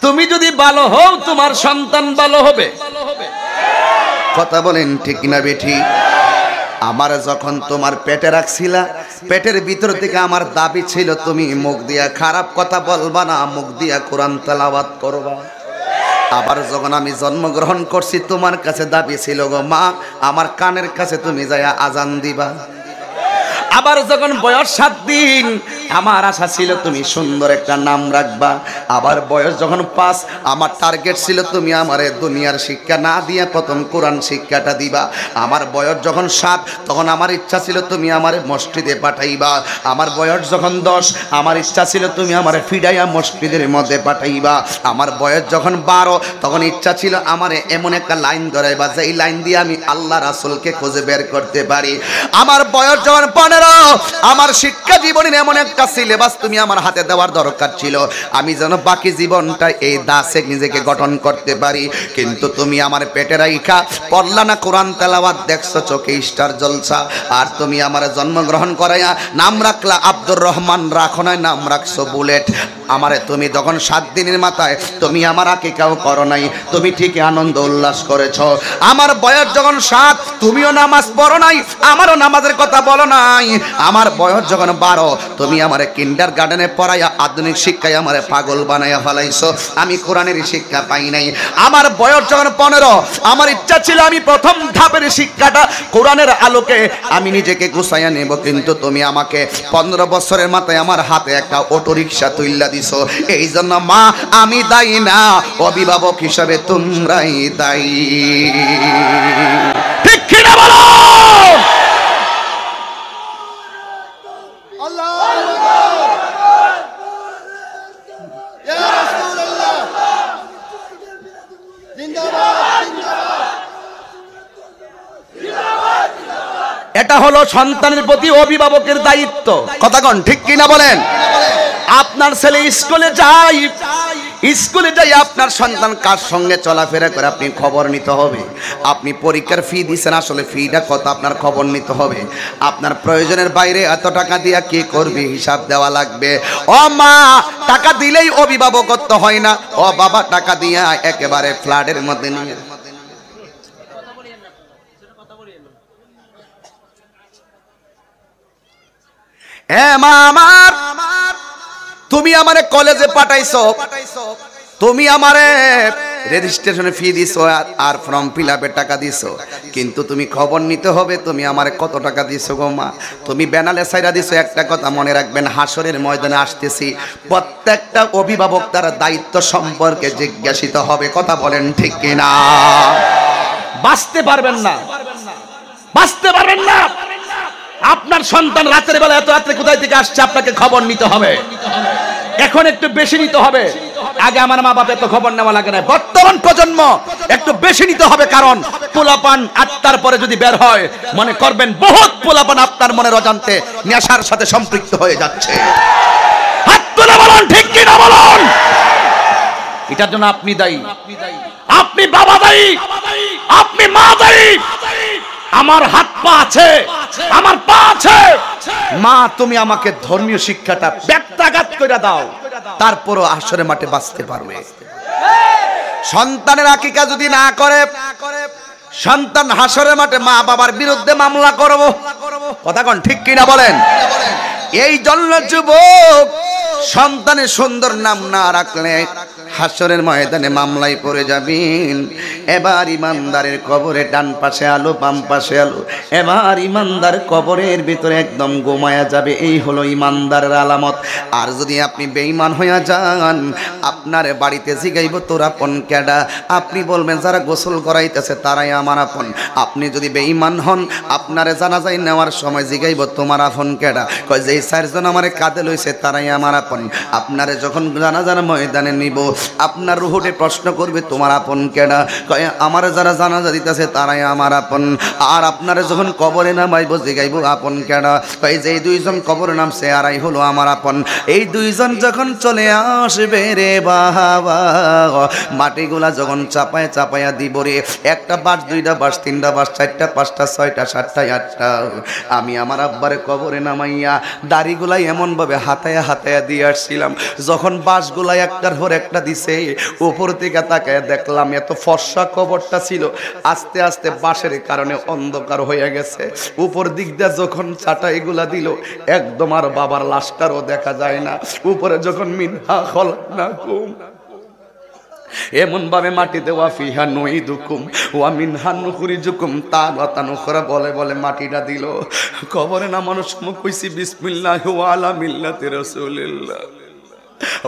তুমি যদি ভালো হও তোমার সন্তান ভালো হবে। কথা বলেন ঠিক না বেঠি? আমার যখন তোমার পেটে রাখছিলা, পেটের ভিতর থেকে আমার দাবি ছিল তুমি মুখ দিয়া খারাপ কথা বলবা না, মুখ দিয়া কোরআন তেলাওয়াত করবা। আবার যখন আমি জন্মগ্রহণ করছি তোমার কাছে দাবি ছিল গো মা, আমার কানের কাছে তুমি যায়া আজান দিবা। আবার যখন বয়স 7 দিন, আমার আশা ছিল তুমি সুন্দর একটা নাম রাখবা। আবার বয়স যখন 5, আমার টার্গেট ছিল তুমি আমারে দুনিয়ার শিক্ষা না দিয়ে প্রথম কোরআন শিক্ষাটা দিবা। আমার বয়স যখন 7, তখন আমার ইচ্ছা ছিল তুমি আমারে মসজিদে পাঠাইবা। আমার বয়স যখন 10, আমার ইচ্ছা ছিল তুমি আমারে ফিডাইয়া মসজিদের মধ্যে পাঠাইবা। আমার বয়স যখন 12, তখন ইচ্ছা ছিল আমারে এমন একটা লাইন ধরাইবা যেই লাইন দিয়ে আমি আল্লাহ রাসূলকে খুঁজে বের করতে পারি। আমার বয়স যখন 15, আমার শিক্ষা জীবনের এমন একটা একটা সিলেবাস তুমি আমার হাতে দেওয়ার দরকার ছিল, আমি যেন বাকি জীবনটা এই দাসে নিজেকে গঠন করতে পারি। কিন্তু তুমি আমার পেটে রাইখা পড়লা না কোরআন তেলাওয়াত, দেখছো চোখে স্টার জলসা, আর তুমি আমার জন্মগ্রহণ করাইয়া নাম রাখলা আব্দুর রহমান, রাখো নাই নাম রাখছো বুলেট। আমারে তুমি যখন 7 দিনের মাথায় তুমি আমার আকিকাও করো নাই, তুমি ঠিকই আনন্দ উল্লাস করেছ। আমার বয়স যখন 7 তুমিও নামাজ পড়ো নাই, আমারও নামাজের কথা বলো নাই। আমার বয়স যখন 12 তুমি আমারে কিন্ডার গার্ডেনে পড়াইয়া আধুনিক শিক্ষায় আমারে পাগল বানাইয়া ফেলাইছো, আমি কোরআনের শিক্ষা পাই নাই। আমার বয়স যখন 15 আমার ইচ্ছা ছিল আমি প্রথম ধাপের শিক্ষাটা কোরআনের আলোকে আমি নিজেকে গুছাইয়া নেব, কিন্তু তুমি আমাকে 15 বছরের মাথায় আমার হাতে একটা অটো রিক্সা তুইলা দিছো। এই জন্য মা আমি দায়ী না, অভিভাবক হিসাবে তোমরাই দায়ী। ঠিক কি না বলো? এটা হলো সন্তানের প্রতি অভিভাবকের দায়িত্ব। কথা কোন ঠিক কিনা বলেন? আপনার ছেলে স্কুলে যাই আপনার সন্তান কার সঙ্গে চলাফেরা করে আপনি খবর নিতে হবে। আপনি পরীক্ষার ফি দিচ্ছেন, আসলে ফিটা কত আপনার খবর নিতে হবে। আপনার প্রয়োজনের বাইরে এত টাকা দিয়া কি করবে হিসাব দেওয়া লাগবে। ও মা, টাকা দিলেই অভিভাবকত্ব হয় না। ও বাবা, টাকা দিয়া একেবারে ফ্ল্যাটের মধ্যে নিয়ে মা আমার, তুমি আমারে কলেজে পাঠাইছো, তুমি আমারে রেজিস্ট্রেশনে ফি দিছো আর ফর্ম ফিল আপের টাকা দিছো, কিন্তু তুমি খবর নিতে হবে তুমি আমারে কত টাকা দিছো গো মা। তুমি ব্যানালে সাইরা দিছো। একটা কথা মনে রাখবেন, হাসরের ময়দানে আসতেছি, প্রত্যেকটা অভিভাবক তার দায়িত্ব সম্পর্কে জিজ্ঞাসিত হবে। কথা বলেন ঠিক কিনা? বাঁচতে পারবেন না, বাঁচতে পারবেন না। আপনার সন্তান রাতের বেলা এত রাত্রে কোথায় থেকে আসছে আপনাকে খবর নিতে হবে। এখন একটু বেশি নিতে হবে। আগে আমার মা বাবা এত খবর নেওয়া লাগে না, বর্তমান প্রজন্ম একটু বেশি নিতে হবে। কারণ পোলাপান 8টার পরে যদি বের হয়, মনে করবেন বহুত পোলাপান আপনার মনের অজান্তে নেশার সাথে সম্পৃক্ত হয়ে যাচ্ছে। হাত তুলে বলুন ঠিক কি না বলুন? এটার জন্য আপনি দায়ী, আপনি বাবা দায়ী, আপনি মা দায়ী। আমার হাত পা আছে, আমার পা আছে। মা, তুমি আমাকে ধর্মীয় শিক্ষাটা ব্যক্তাঘাত করে দাও, তারপরও আসরে মাঠে বাঁচতে পারবে। সন্তানের আকিকা যদি না করে, সন্তান হাসরের মাঠে মা বাবার বিরুদ্ধে মামলা করব। কথা কোন ঠিক কিনা বলেন? এই জন্য যুবক, সন্তানের সুন্দর নাম না রাখলে হাসরের ময়দানে মামলায় পড়ে যাবেন। এবার ইমানদারের কবরে ডান পাশে আলো, বাম পাশে আলো। এবার ইমানদার কবরের ভিতরে একদম গোমায়া যাবে। এই হলো ইমানদারের আলামত। আর যদি আপনি বেঈমান হইয়া যান, আপনার বাড়িতে জিগাইব তোর আপন কেডা, আপনি বলবেন যারা গোসল করাইতেছে তারাই আমার আপন। আপনি যদি বেঈমান হন, আপনারে জানাজায় নেওয়ার সময় জিগাইব তোমার আপন কেডা, কয় যে 4 জন আমারে কাঁধে লইছে তারাই আমার আপন। আপনারে যখন জানাজার ময়দানে নিব, আপনার রুহুটে প্রশ্ন করবে তোমার আপন কেডা, কয় আমার যারা জানাজা দিতেছে তারাই আমার আপন। আর আপনারে যখন কবরে নামাইব জিগাইব আপন কেডা, কয় যে 2 জন কবরে নামছে আরাই হলো আমার আপন। এই 2 জন যখন চলে আসবে রে বাবা, মাটিগুলা যখন চাপায় চাপায়া দিব রে, 1টা বাস, 2টা বাস, 3টা বাস, 4টা, 5টা, 6টা, 7টা, 8টা, আমি আমার আব্বারে কবরে নামাইয়া দাড়িগুলাই এমন ভাবে হাতায়া হাতায়া দিয়ে আসছিলাম। যখন বাসগুলা একটার পর একটা দিছে, উপর থেকে তাকায় দেখলাম এত ফর্সা কবরটা ছিল, আস্তে আস্তে বাসের কারণে অন্ধকার হয়ে গেছে। উপর দিক দিয়ে যখন চাটাইগুলা দিল, একদম আর বাবার লাশটারও দেখা যায় না। উপরে যখন মিনহা খলাকনাকুম এমন ভাবে মাটি দেওয়া ফিহা নুইদুকুম ওয়া মিনহা নুখরিজুকুম তারাতান উখরা বলে বলে মাটিটা দিল। কবরে নামানোর সময় কইছি বিসমিল্লাহি ওয়া আলা মিল্লাতি রাসূলিল্লাহ।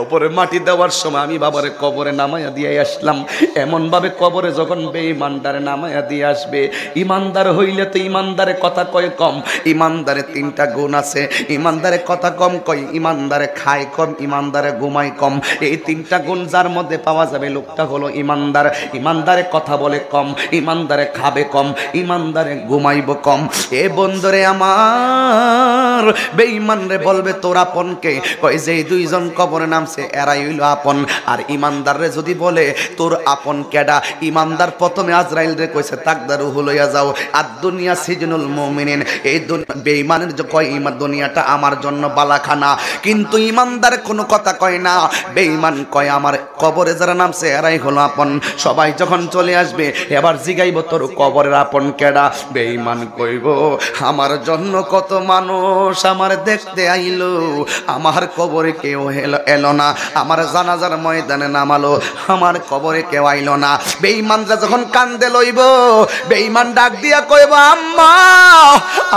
উপরে মাটি দেওয়ার সময় আমি বাবারে কবরে নামাইয়া দিয়ে আসলাম। এমন ভাবে কবরে যখন বেঈমানদারে নামাইয়া দিয়ে আসবে, ইমানদার হইলে তো ইমানদারে কথা কয় কম, ইমানদারে তিনটা গুণ আছে। ইমানদারে কথা কম কয়, ইমানদারে খায় কম, ইমানদারে ঘুমায় কম। এই তিনটা গুণ যার মধ্যে পাওয়া যাবে লোকটা হলো ইমানদার। ইমানদারে কথা বলে কম, ইমানদারে খাবে কম, ইমানদারে ঘুমাইব কম। এ বন্ধুরে আমার, বেঈমান রে বলবে তোর আপনকে, কয় যে দুইজন কবরে নামছে এরাই হইল আপন। আর ইমানদার রে যদি বলে তোর আপন কেডা, ইমানদার প্রথমে আজরাইল রে কইছে তাকদারু হলইয়া যাও, আর দুনিয়া সিজনুল মুমিনিন। এই বেঈমানের যে কয় ইমান দুনিয়াটা আমার জন্য বালাখানা, কিন্তু ইমানদার কোনো কথা কয় না। বেঈমান কয় আমার কবরে যারা নামছে এরাই হলো আপন। সবাই যখন চলে আসবে এবার জিগাইব তোর কবরের আপন কেডা। বেঈমান কইব আমার জন্য কত মানুষ আমার দেখতে আইলো, আমার কবরে কেউ এলো না, আমার জানাজার ময়দানে নামালো, আমার কবরে কেউ আইলো না। বেঈমানরা যখন কান্দে লইব, বেঈমান ডাক দিয়া কইব আম্মা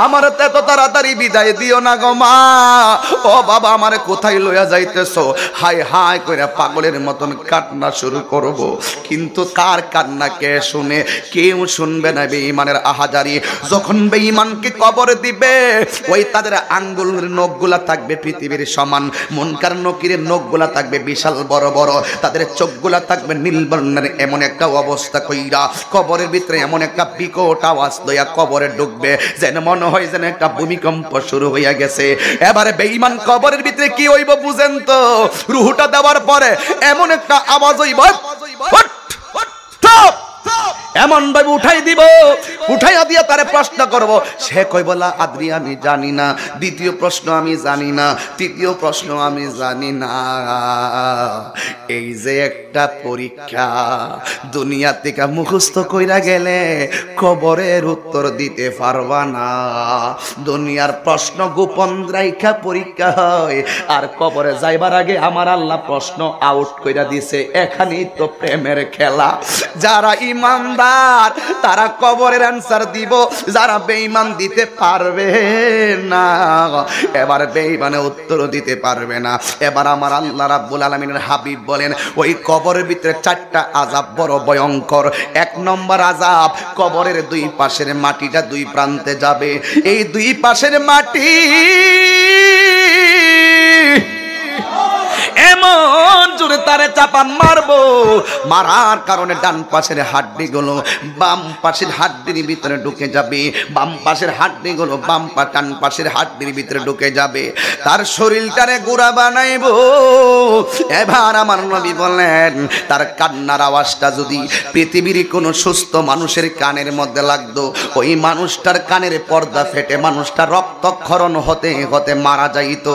আমার তো এত তাড়াতাড়ি বিদায় দিও না গো মা, ও বাবা আমারে কোথায় লইয়া যাইতেছো। হায় হায় কইরা পাগলের মতন কান্না শুরু করব, কিন্তু কার কান্না কে শুনে? কেউ শুনবে না। বেঈমানের আহাজারি যখন বেঈমানকে কবর দিবে, ওই তাদের আঙ্গুলের নখগুলা থাকবে পৃথিবীর সমান, মুনকার নকিরের নখগুলা থাকবে বিশাল বড় বড়, তাদের চোখগুলা থাকবে নীল বর্ণের। এমন একটা অবস্থা কইরা কবরের ভিতরে এমন একটা বিকট আওয়াজ লইয়া কবরে ঢুকবে, যেন মনে হয় যেন একটা ভূমিকম্প শুরু হইয়া গেছে। এবারে বেঈমান কবরের ভিতরে কি হইব বুঝেন তো? রুহুটা দেওয়ার পরে এমন একটা আওয়াজ হইব, এমন ভাবে উঠাই দিব, উঠাইয়া দিয়া তারে প্রশ্ন করব। সে কই বলা আদ্রি আমি জানি না, দ্বিতীয় প্রশ্ন আমি জানি না, তৃতীয় প্রশ্ন আমি জানি না। এই যে একটা পরীক্ষা, দুনিয়া থেকে মুখস্থ কইরা গেলে কবরের উত্তর দিতে পারবা না। দুনিয়ার প্রশ্ন গোপন রাইখা পরীক্ষা হয়, আর কবরে যাইবার আগে আমার আল্লাহ প্রশ্ন আউট কইরা দিছে। এখানেই তো প্রেমের খেলা। যারা ইমানদার তারা কবরের অ্যানসার দিব, যারা বেঈমান দিতে পারবে না। এবার বেঈমানে উত্তর দিতে পারবে না। এবার আমার আল্লাহ রাব্বুল আলামিনের হাবিব বলেন ওই কবরের ভিতরে চারটা আযাব বড় ভয়ঙ্কর। এক নম্বর আযাব, কবরের দুই পাশের মাটিটা দুই প্রান্তে যাবে। এই দুই পাশের মাটি এমন জোরে তারে চাপা মারবো, মারার কারণে ডান পাশের হাড্ডি গুলো বাম পাশের হাড্ডির ভিতরে ঢুকে যাবে, বাম পাশের হাড্ডি গুলো ডান পাশের হাড্ডির ভিতরে ঢুকে যাবে, তার শরীরটারে গুড়া বানাইবো। এবার আমার নবী বলেন তার কান্নার আওয়াজটা যদি পৃথিবীর কোনো সুস্থ মানুষের কানের মধ্যে লাগতো, ওই মানুষটার কানের পর্দা ফেটে মানুষটা রক্তক্ষরণ হতে হতে মারা যাইত।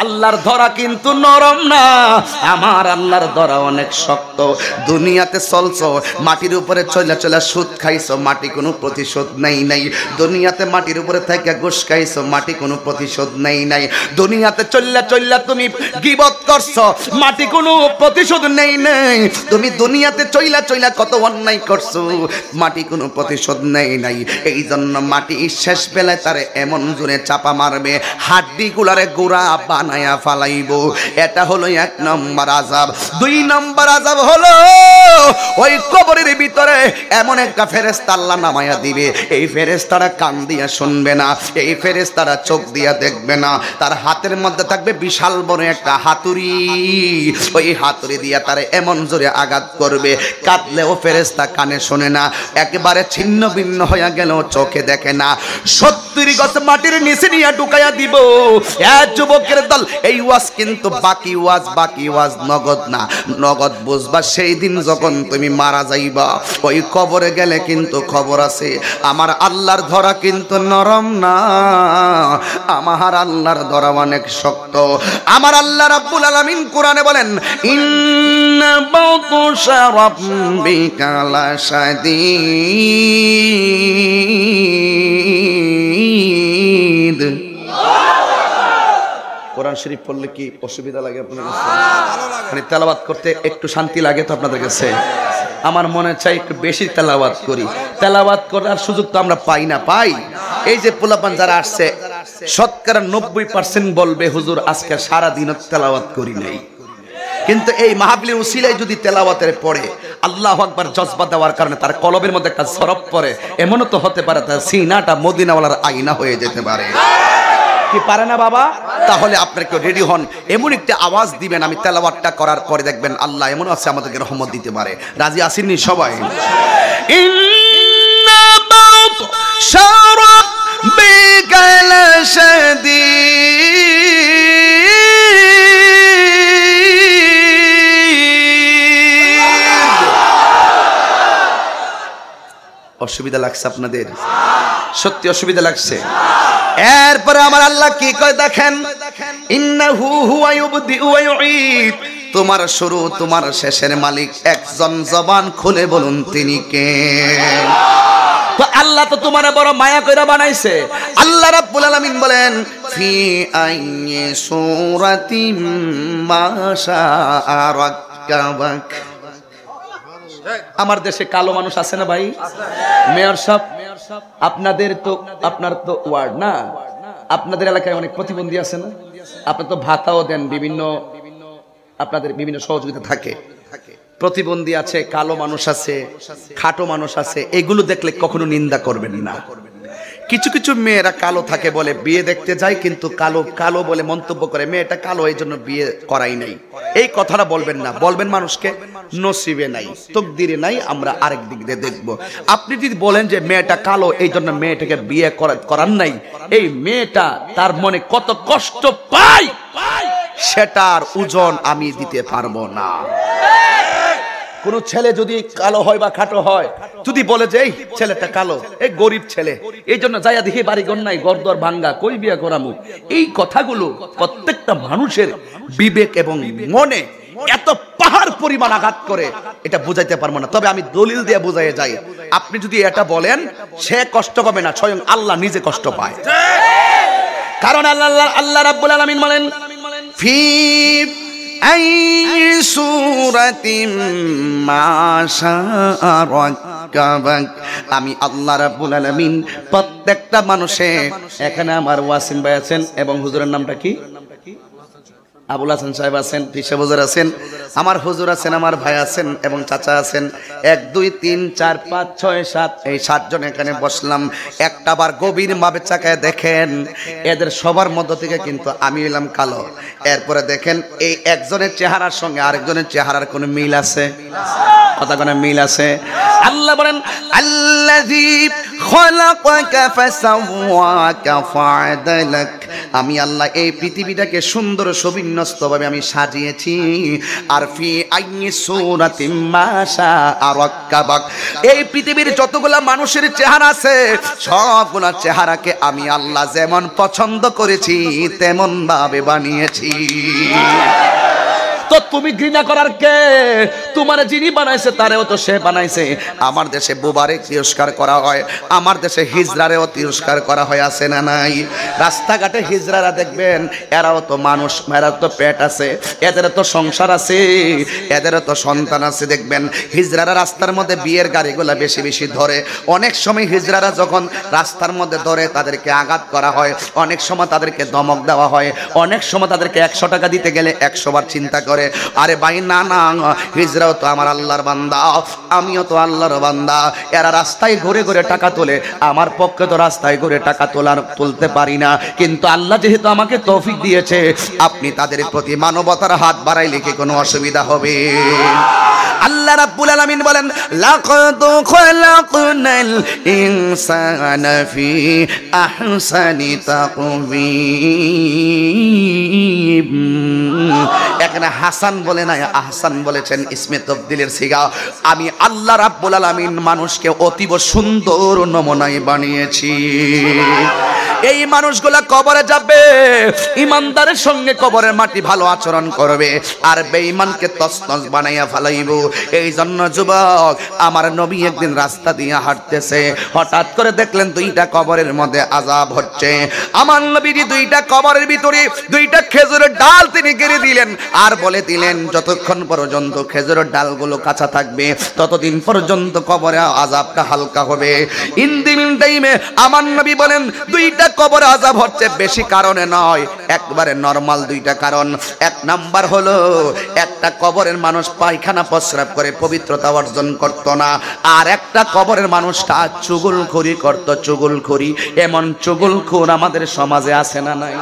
আল্লাহর ধরা কিন্তু নরম না, আমার আল্লাহর ধরা অনেক শক্ত। দুনিয়াতে চলছো, মাটির উপরে চলা চলা সুদ খাইছো, মাটি কোনো প্রতিশোধ নেই নাই। দুনিয়াতে মাটির উপরে থেকে ঘুষ খাইছো, মাটি কোনো প্রতিশোধ নেই নাই। দুনিয়াতে চল্লা চল্লা তুমি গীবত করছো, মাটি কোনো প্রতিশোধ নেই নাই। তুমি দুনিয়াতে চইলা চইলা কত অন্যায় করছো, মাটি কোনো প্রতিশোধ নেই নাই। এই জন্য মাটি শেষ বেলায় তারে এমন জোরে চাপা মারবে, হাড্ডি গুলারে গোড়া বানায়া ফালাইবো। এটা হলো এক নম্বর আযাব। দুই নম্বর আযাব হলো ওই কবরের ভিতরে এমন একটা ফেরেশতা আল্লাহ নামায়া দিবে। এই ফেরেশতারা কান দিয়া শুনবে না, এই ফেরেশতারা চোখ দিয়া দেখবে না। তার হাতের মধ্যে থাকবে বিশাল বড় একটা হাতুড়ি, ওই হাতুড়ি দিয়া তারে এমন জোরে আঘাত করবে, কাঁদলেও ফেরেশতা কানে শোনে না, একেবারে ছিন্ন ভিন্ন হইয়া গেলেও চোখে দেখে না। 70 গজ মাটির নিচে নিয়ে ঢুকাইয়া দিব। যুবকের দল, এই ওয়াজ কিন্তু বাকি ওয়াজ নগদ না। নগদ বুঝবা সেই দিন যখন তুমি মারা যাইবা। ওই কবরে গেলে কিন্তু খবর আছে, আমার আল্লাহর ধরা কিন্তু নরম না, আমার আল্লাহর ধরা অনেক শক্ত। আমার আল্লাহ রাব্বুল আলামিন কোরআনে বলেন ইন্না বাতুশা রাব্বিকা লাশাদীদ। কোরআন শরীফ পড়লে কি অসুবিধা লাগে আপনাদের কাছে? মানে তেলাওয়াত করতে একটু শান্তি লাগে তো আপনাদের কাছে? আমার মনে চাই একটু বেশি তেলাওয়াত করি। তেলাওয়াত করার সুযোগ তো আমরা পাই না। এই যে পোলাপান যারা আসছে শতকরা 90% বলবে হুজুর আজকে সারা দিন তেলাওয়াত করি নাই। কিন্তু এই মাহফিলের উসিলায় যদি তেলাওয়াতের পড়ে আল্লাহু আকবার জজবা দেওয়ার কারণে তার কলবের মধ্যে একটা ঝরপ পড়ে, এমনও তো হতে পারে তার সিনাটা মদিনাওয়ালার আয়না হয়ে যেতে পারে। কি পারে না বাবা? তাহলে আপনাকে রেডি হন, এমন একটা আওয়াজ দিবেন, আমি তেলাওয়াতটা করার পরে দেখবেন আল্লাহ এমন আছে আমাদেরকে রহমত দিতে পারে। রাজি আসেননি সবাই? ইন্না বাত শারাব বিকাল শাদীদ। অসুবিধা লাগছে আপনাদের? সত্যি অসুবিধা লাগছে? এরপরে আমার আল্লাহ কি কয় দেখেন, ইন্নাহু হুয়া ইউবদিউ ওয়া ইউঈদ। তোমার শুরু তোমার শেষের মালিক একজন, জবান খুলে বলুন তিনি কে? তো আল্লাহ তো তোমার বড় মায়া কইরা বানাইছে। আল্লাহ রাব্বুল আলামিন বলেন ফি আইয়ি সূরাতিম মা শাআ রাক্কাবাক। আমার দেশে কালো মানুষ আছে না ভাই? মেয়র সাহেব, আপনাদের তো, আপনার তো ওয়ার্ড না, আপনাদের এলাকায় অনেক প্রতিবন্ধী আছে না? আপনি তো ভাতাও দেন, বিভিন্ন আপনাদের বিভিন্ন সহযোগিতা থাকে। প্রতিবন্ধী আছে, কালো মানুষ আছে, খাটো মানুষ আছে, এগুলো দেখলে কখনো নিন্দা করবেন না। কিছু কিছু মেয়েরা কালো থাকে বলে বিয়ে দেখতে যায়, কিন্তু কালো কালো বলে মন্তব্য করে মেয়েটা কালো এই জন্য বিয়ে করাই নাই। এই কথাটা বলবেন না, বলবেন মানুষকে নসিবে নাই, তকদিরে নাই, আমরা আরেক দিক দিয়ে দেখব। আপনি যদি বলেন যে মেয়েটা কালো এই জন্য মেয়েটাকে বিয়ে করার নাই, এই মেয়েটা তার মনে কত কষ্ট পায় সেটার ওজন আমি দিতে পারবো না। কোন ছেলে যদি কালো হয় বা খাটো হয়, যদি বলে যে এই ছেলেটা কালো, এই গরিব ছেলে, এই জন্য যাইয়া দেখি বাড়িঘর নাই, ঘরদর ভাঙ্গা, কই বিয়া করামু, এই কথাগুলো প্রত্যেকটা মানুষের বিবেক এবং মনে এত পাহাড় পরিমাণ আঘাত করে, এটা বুঝাইতে পারবো না। তবে আমি দলিল দিয়ে বুঝাই যাই, আপনি যদি এটা বলেন সে কষ্ট পাবে না, স্বয়ং আল্লাহ নিজে কষ্ট পায়। কারণ আল্লাহ রাব্বুল আলামিন বলেন ফি আইয়ি সূরাতিম মা শাআ রাক্কাবাক। আমি আল্লাহ রাব্বুল আলামিন প্রত্যেকটা মানুষে, এখানে আমার ওয়াসিম ভাই আছেন এবং হুজুরের নামটা কি? আবুল হাসান সাহেব আছেন, পিসা হুজুর আছেন, আমার হুজুর আছেন, আমার ভাই আছেন এবং চাচা আছেন। 1 2 3 4 5 6 7 এই 7 জন এখানে বসলাম। একটা বার গভীর ভাবে চাকায় দেখেন, এদের সবার মধ্য থেকে কিন্তু আমি হইলাম কালো। এরপরে দেখেন এই একজনের চেহারার সঙ্গে আরেকজনের চেহারার কোনো মিল আছে? কথা কোনো মিল আছে? আল্লাহ বলেন আল্লাযী খালাকাকা ফাসাওয়াকা ফাআদালাক। আমি আল্লাহ এই পৃথিবীটাকে সুন্দর সুবিন্যস্তভাবে আমি সাজিয়েছি। আর ফি আইয়ি সূরাতিম মা শাআ রাক্কাবাক। এই পৃথিবীর যতগুলা মানুষের চেহারা আছে সবগুলা চেহারাকে আমি আল্লাহ যেমন পছন্দ করেছি তেমন ভাবে বানিয়েছি। তো তুমি ঘৃণা করার কে? তোমার যিনি বানাইছে তারেও তো সে বানাইছে। আমার দেশে বুবারে তিরস্কার করা হয়, আমার দেশে হিজড়ারেও তিরস্কার করা হয়, আছে না নাই? রাস্তাঘাটে হিজড়ারা দেখবেন এরাও তো মানুষ, এরাও তো পেট আছে, এদেরও তো সংসার আছে, এদেরও তো সন্তান আছে। দেখবেন হিজড়ারা রাস্তার মধ্যে বিয়ের গাড়িগুলা বেশি বেশি ধরে। অনেক সময় হিজড়ারা যখন রাস্তার মধ্যে ধরে তাদেরকে আঘাত করা হয়, অনেক সময় তাদেরকে ধমক দেওয়া হয়, অনেক সময় তাদেরকে 100 টাকা দিতে গেলে 100 বার চিন্তা করে। আরে ভাই না না, হিজড়াও তো আমার আল্লাহর বান্দা, আমিও তো আল্লাহর বান্দা। এরা রাস্তায় ঘুরে ঘুরে টাকা তোলে, আমার পক্ষে তো রাস্তায় ঘুরে টাকা তুলতে পারি না, কিন্তু আল্লাহ যেহেতু আমাকে তৌফিক দিয়েছে, আপনি তাদের প্রতি মানবতার হাত বাড়াইলে কি কোনো অসুবিধা হবে? আল্লাহ রাব্বুল আলামিন বলেন লাকাদ খালাকনাল ইনসানা ফি আহসানি তাকওয়িম। এখানে হাসান বলে না, আহসান বলেছেন, ইসমে তাবদীলের সিগা। আমি আল্লাহ রাব্বুল আলামিন মানুষকে অতীব সুন্দর নমুনায় বানিয়েছি। এই মানুষগুলা কবরে যাবে, ইমানদারের সঙ্গে কবরের মাটি ভালো আচরণ করবে, আর বেঈমানকে তছনছ বানাইয়া ফেলাইব। এই জন্য যুবক, আমার নবী একদিন রাস্তা দিয়ে হাঁটতেছে, হঠাৎ করে দেখলেন 2টা কবরের মধ্যে আযাব হচ্ছে। আমার নবীজি 2টা কবরের ভিতরে 2টা খেজুরের ডাল তিনি গেড়ে দিলেন, আর বলে দিলেন যতক্ষণ পর্যন্ত খেজুরের ডালগুলো কাঁচা থাকবে ততদিন পর্যন্ত কবরে আযাবটা হালকা হবে। ইন দি মিন টাইমে আমার নবী বলেন 2টা কবরে আযাব হচ্ছে বেশি কারণে নয়, একবারে নরমাল দুইটা কারণ। এক নাম্বার হলো একটা কবরের মানুষ পায়খানা প্রস্রাব করে পবিত্রতা অর্জন করত না, আর একটা কবরের মানুষটা চুগলখড়ি করত, চুগলখড়ি। এমন চুগলখোর আমাদের সমাজে আছে না নাই?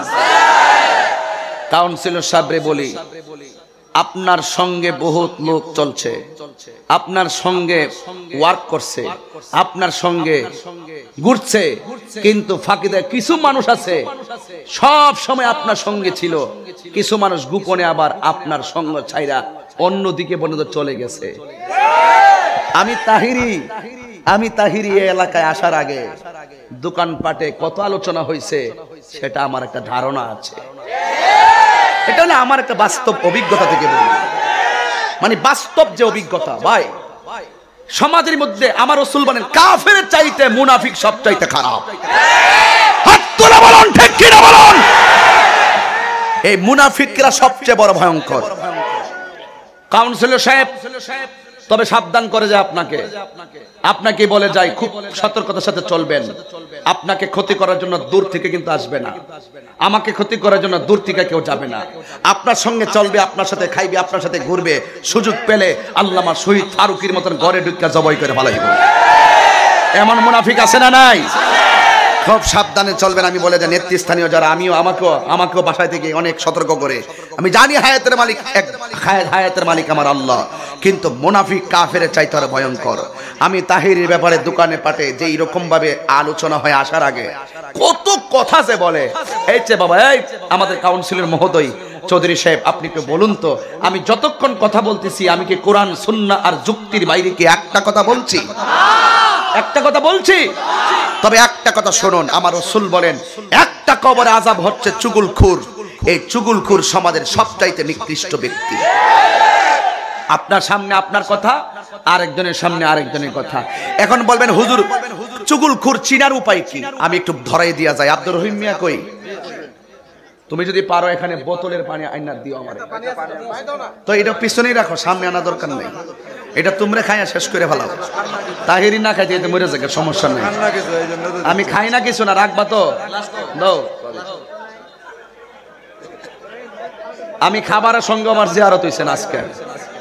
কাউন্সিলর সাহেবরে বলি, আপনার সঙ্গে বহুত লোক চলছে, আপনার সঙ্গে ওয়ার্ক করছে, আপনার সঙ্গে ঘুরছে, কিন্তু ফাঁকিতে কিছু মানুষ আছে সব সময় আপনার সঙ্গে ছিল, কিছু মানুষ গোপনে আবার আপনার সঙ্গ ছাইরা অন্যদিকে পর্যন্ত চলে গেছে। আমি তাহিরি এই এলাকায় আসার আগে দোকানপাটে কত আলোচনা হয়েছে সেটা আমার একটা ধারণা আছে। এটা হলো আমার একটা বাস্তব অভিজ্ঞতা থেকে বলি, মানে বাস্তব যে অভিজ্ঞতা। ভাই, সমাজের মধ্যে আমার রাসূল বলেন কাফেরের চাইতে মুনাফিক সবচাইতে খারাপ। হাত তোলা বলুন, ঠিক কি না বলুন? এই মুনাফিকরা সবচেয়ে বড় ভয়ঙ্কর। কাউন্সিলর সাহেব তবে সাবধান করে যায় আপনাকে বলে যায় খুব সতর্কতার সাথে চলবেন। আপনাকে ক্ষতি করার জন্য দূর থেকে কিন্তু আসবে না, আমাকে ক্ষতি করার জন্য দূর থেকে কেউ যাবে না। আপনার সঙ্গে চলবে, আপনার সাথে খাইবে, আপনার সাথে ঘুরবে। সুযোগ পেলে আল্লামা শহীদ ফারুকীর মতন ঘরে ঢুকে জবাই করে ফেলাইব। এমন মুনাফিক আছে না নাই? খুব সাবধানে চলবেন। আমি বলে যাই নেতৃস্থানীয় যারা, আমাকেও বাসায় থেকে অনেক সতর্ক করে। আমি জানি হায়াতের মালিক আমার আল্লাহ, কিন্তু মুনাফিক কাফের চাইতে আরো ভয়ঙ্কর। আমি তাহিরির ব্যাপারে দোকানে পাটে যে এরকম ভাবে আলোচনা হয় আসার আগে কত কথা যে বলে, এই যে বাবা, এই আমাদের কাউন্সিলর মহোদয় চৌধুরী সাহেব, আপনি একটু বলুন তো, আমি যতক্ষণ কথা বলতেছি আমি কি কোরআন সুন্নাহ আর যুক্তির বাইরে কি একটা কথা বলছি? একটা কথা বলছি। তবে একটা কথা শুনুন, আমার রাসূল বলেন একটা কবরে আযাব হচ্ছে চুগলখোর। এই চুগলখোর সমাজের সবচাইতে নিকৃষ্ট ব্যক্তি। আপনার সামনে আপনার কথা, আরেকজনের সামনে আরেকজনের কথা। এখন বলবেন হুজুর চুগলখোর চিনার উপায় কি? আমি একটু ধরাই দিয়া যাই। আব্দুর রহিম মিয়া কই? তুমি যদি পারো এখানে বোতলের পানি আইনা দিও আমারে। তো এটা পিছনেই রাখো, সামনে আনা দরকার নেই। এটা তোমরা খাইয়া শেষ করে ফেলাও। তাহিরি না খাইতে এতে মরে যাবে, সমস্যা নেই। আমি খাই না কিছু না, রাখবা তো দাও। আমি খাবারের সঙ্গে আমার জিয়ারত হইছে না আজকে।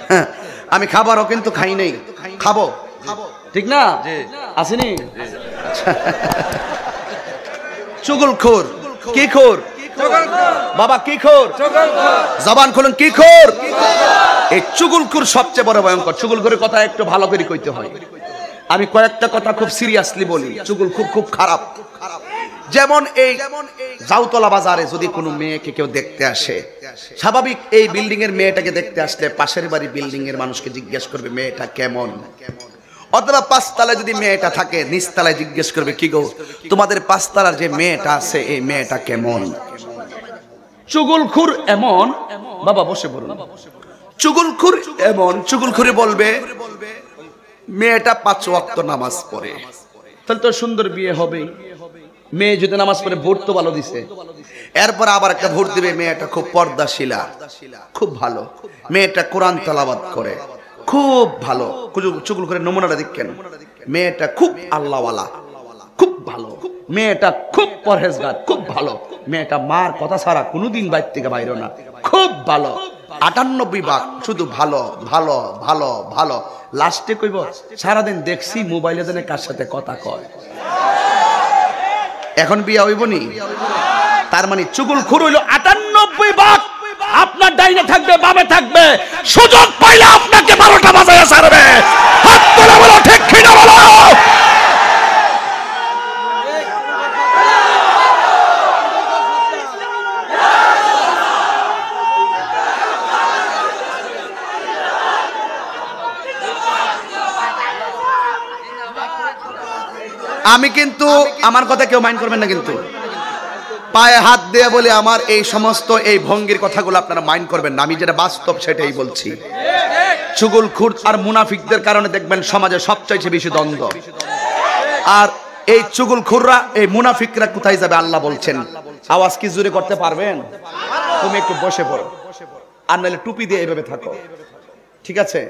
হ্যাঁ, আমি খাবারও কিন্তু খাই নাই, খাবো, ঠিক না? আসেনি চুগলখোর। কি খোর বাবা? কি খোর? জবান খুলুন, কি খোর? এই চুগলখোর সবচেয়ে বড় ভয়ঙ্কর। চুগলখোরের কথা একটু ভালো করে কইতে হয়। আমি কয়েকটা কথা খুব সিরিয়াসলি বলি। চুগলখোর খুব খারাপ। যেমন এই জাউতলা বাজারে যদি কোনো মেয়েকে কেউ দেখতে আসে, স্বাভাবিক এই বিল্ডিং এর মেয়েটাকে দেখতে আসলে পাশের বাড়ি বিল্ডিং এর মানুষকে জিজ্ঞেস করবে মেয়েটা কেমন। অথবা পাঁচতলায় যদি মেয়েটা থাকে, নিচতলায় জিজ্ঞেস করবে কি গো তোমাদের পাঁচতলার যে মেয়েটা আছে এই মেয়েটা কেমন। চুগলখোর এমন, বাবা বসে বলুন, চুগলখোর এমন, চুগলখোরে বলবে মেয়েটা 5 ওয়াক্ত নামাজ পড়ে, তাহলে তো সুন্দর বিয়ে হবে। মেয়ে যদি নামাজ পড়ে ভোট তো ভালো দিছে, এরপর আবার একটা ভোট দিবে মেয়েটা খুব পর্দাশীলা, খুব ভালো, মেয়েটা কোরআন তেলাওয়াত করে, খুব ভালো। চুগলখোরের নমুনাটা দেখেন, মেয়েটা খুব আল্লাহওয়ালা, খুব ভালো, মেয়েটা খুব পরহেজগার, খুব ভালো, মেয়েটা মার কথা ছাড়া কোনোদিন বাইরে থেকে বাইরে না, খুব ভালো। 98 ভাগ শুধু ভালো ভালো ভালো ভালো। লাস্টে কইব সারাদিন দেখছি মোবাইলে জানে কার সাথে কথা কয়। এখন বিয়া হইব নি? তার মানে চুগলখোর হইল 98 ভাগ। আপনার ডাইনে থাকবে, বামে থাকবে, সুযোগ পাইলে আপনাকে 12টা বাজায় ছাড়বে। হাত তোলা বলো, ঠিক কি না বলো? আমি কিন্তু আমার কথা কেউ মাইন্ড করবেন না, কিন্তু পায়ে হাত দিয়ে বলে আমার এই সমস্ত এই ভঙ্গির কথাগুলো আপনারা মাইন্ড করবেন না। আমি যেটা বাস্তব সেটাই বলছি। চুগলখোর আর মুনাফিকদের কারণে দেখবেন সমাজে সবচেয়ে বেশি দ্বন্দ্ব। আর এই চুগলখোররা, এই মুনাফিকরা কোথায় যাবে আল্লাহ বলছেন। আওয়াজ কি জোরে করতে পারবেন? তুমি একটু বসে পড়ো, আর নাহলে টুপি দিয়ে এইভাবে থাকো, ঠিক আছে?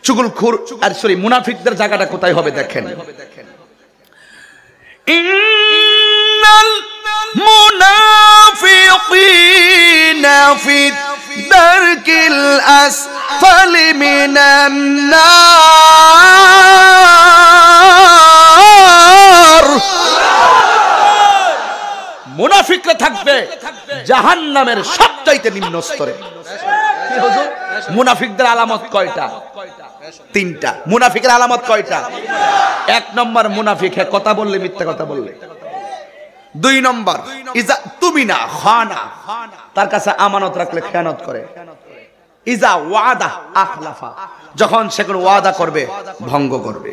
চুগলখোর আর মুনাফিকদের জায়গাটা কোথায় হবে দেখেন। ইন্নাল মুনাফিকিনা ফি দারকিল আসফালি মিনান নার। মুনাফিকরা থাকবে জাহান্নামের সবচাইতে নিম্ন স্তরে। মুনাফিকদের আলামত কয়টা? তিনটা। মুনাফিকের আলামত কয়টা? এক নম্বর, মুনাফিক হ্যাঁ কথা বললে মিথ্যা কথা বললে। দুই নম্বর, ইজা তুমিনা খানা, তার কাছে আমানত রাখলে খেয়ানত করে। ইজা ওয়াদা আখলাফা, যখন সে কোনো ওয়াদা করবে ভঙ্গ করবে।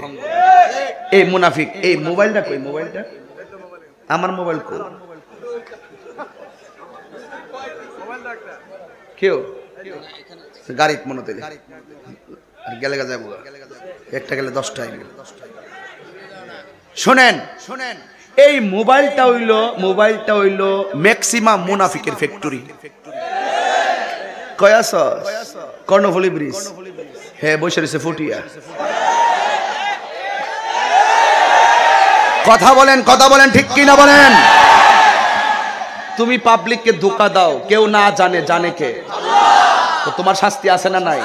এই মুনাফিক। এই মোবাইলটা কই? মোবাইলটা আমার মোবাইল কই? কেউ গাড়িত মনে তেলে গেলে যাবো, একটা গেলে 10টা। শোনেন শোনেন, এই মোবাইলটা হইল ম্যাক্সিমাম মুনাফিকের ফ্যাক্টরি। কয়াস কর্ণফুলী ব্রিজ, হ্যাঁ বসে রয়েছে ফুটিয়া। কথা বলেন ঠিক কিনা বলেন? তুমি পাবলিককে ধোঁকা দাও, কেউ না জানে, জানে কে? তো তোমার শাস্তি আছে না নাই?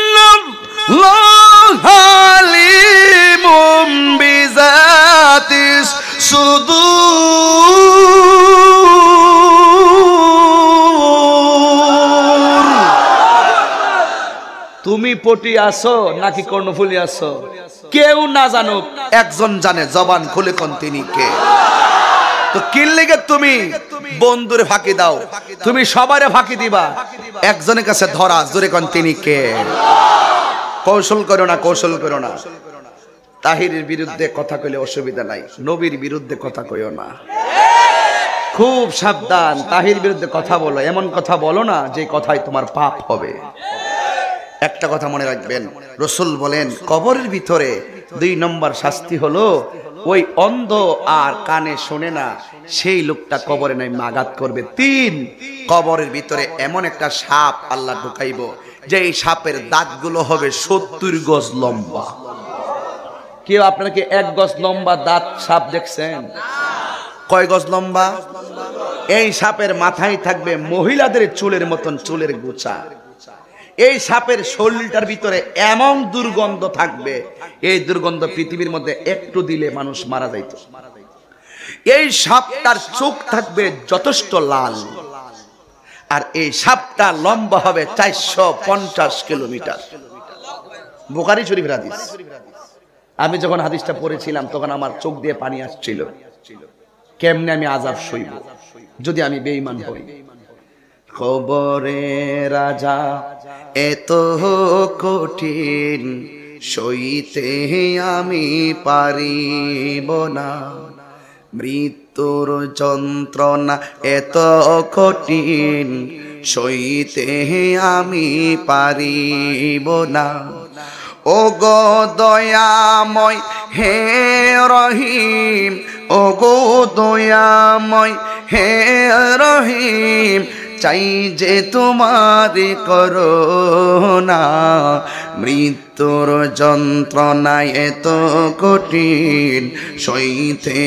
ইন্নাল্লাহা আলিমুম বিযাতিস সুদূর। তুমি পটি আসো নাকি কর্ণফুলী আসো, কেউ না জানুক, একজন জানে, জবান খুলে কোন তিনি কে। তো কি লেগে তুমি বন্ধুরে ফাঁকি দাও? তুমি সবারে ফাঁকি দিবা, একজনের কাছে ধরা, জোরে কোন তিনি কে। কৌশল করো না, কৌশল করো না। তাহিরের বিরুদ্ধে কথা কইলে অসুবিধা নাই, নবীর বিরুদ্ধে কথা কইও না। খুব সাবধান, তাহির বিরুদ্ধে কথা বলো, এমন কথা বলো না যে কথায় তোমার পাপ হবে। একটা কথা মনে রাখবেন, রাসূল বলেন কবরের ভিতরে 2 নম্বর শাস্তি হলো ওই অন্ধ আর কানে শোনে না সেই লোকটা কবরে নাই আঘাত করবে। 3, কবরের ভিতরে এমন একটা সাপ আল্লাহ ঢুকাইব যে এই সাপের দাঁতগুলো হবে 70 গজ লম্বা। কেউ আপনাকে 1 গজ লম্বা দাঁত সাপ দেখছেন? কয় গজ লম্বা? এই সাপের মাথায় থাকবে মহিলাদের চুলের মতন চুলের গোছা। এই সাপের শরীরটার ভিতরে এমন দুর্গন্ধ থাকবে, এই দুর্গন্ধ পৃথিবীর মধ্যে একটু দিলে মানুষ মারা যাইত। এই সাপটার চোখ থাকবে যথেষ্ট লাল, আর এই সাপটা লম্বা হবে 450 কিলোমিটার। বুখারী শরীফের হাদিস। আমি যখন হাদিসটা পড়েছিলাম তখন আমার চোখ দিয়ে পানি আসছিল, কেমনে আমি আযাব সইব যদি আমি বেঈমান হই। কবরে রাজা এত কঠিন, সইতে আমি পারিব না। মৃত্যুর যন্ত্রণা এত কঠিন, সইতে আমি পারিব না। ও গো দয়াময় হে রহিম, ও গো দয়াময় হে রহিম, চাই যে তোমার করুণা। মৃত্যুর যন্ত্রণায় এত কঠিন, সইতে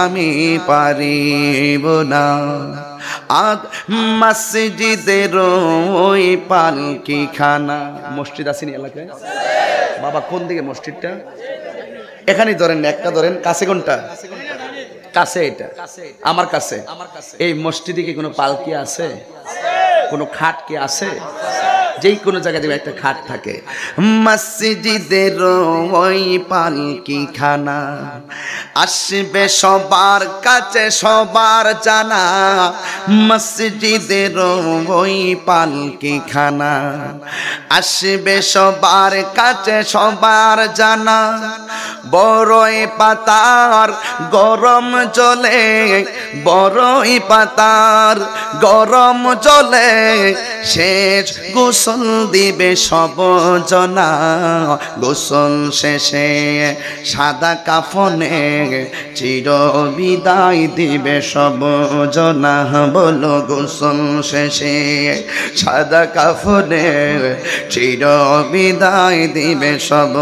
আমি পারিব না। আদ মসজিদের ওই পালকি খানা, মসজিদ আসেনি এলাকায়? বাবা কোন দিকে মসজিদটা? এখানেই ধরেন, একটা ধরেন, কাছে কোনটা? কাছে এটা, আমার কাছে। এই মসজিদে কি কোনো পালকি আছে? কোনো খাট কি আছে? যেই কোনো জায়গায় দেখবে একটা খাট থাকে। মসজিদের ওই পালকি খানা আসবে সবার কাছে সবার জানা। মসজিদের ওই পালকি খানা আসবে সবার কাছে সবার জানা। বড়ই পাতার গরম জলে, বড়ই পাতার গরম জলে, শেষ গোসল দিবে সব জনা। গোসল শেষে সাদা কাফনে চির বিদায় দিবে সব জনা। বলো গোসল শেষে সাদা কাফনে চির বিদায় দিবে সব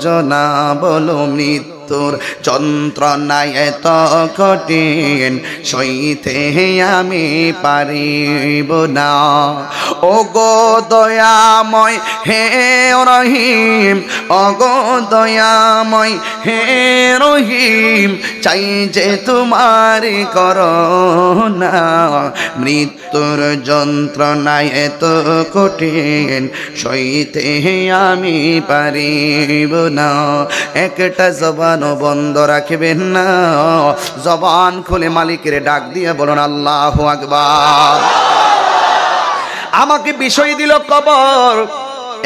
জনা। বলো মৃত্যু মৃত্যুর যন্ত্রণায় এত কঠিন সইতে আমি পারিব না। ও গো দয়াময় হে রহিম, ও গো দয়াময় হে রহিম, চাই যে তোমার করুণা, মৃত্যুর যন্ত্রণায় এত কঠিন সইতে আমি পারিব না। একটা জবানও বন্ধ রাখবেন না, জবান খুলে মালিকের ডাক দিয়ে বলুন আল্লাহু আকবার। আমাকে বিষয় দিল কবর,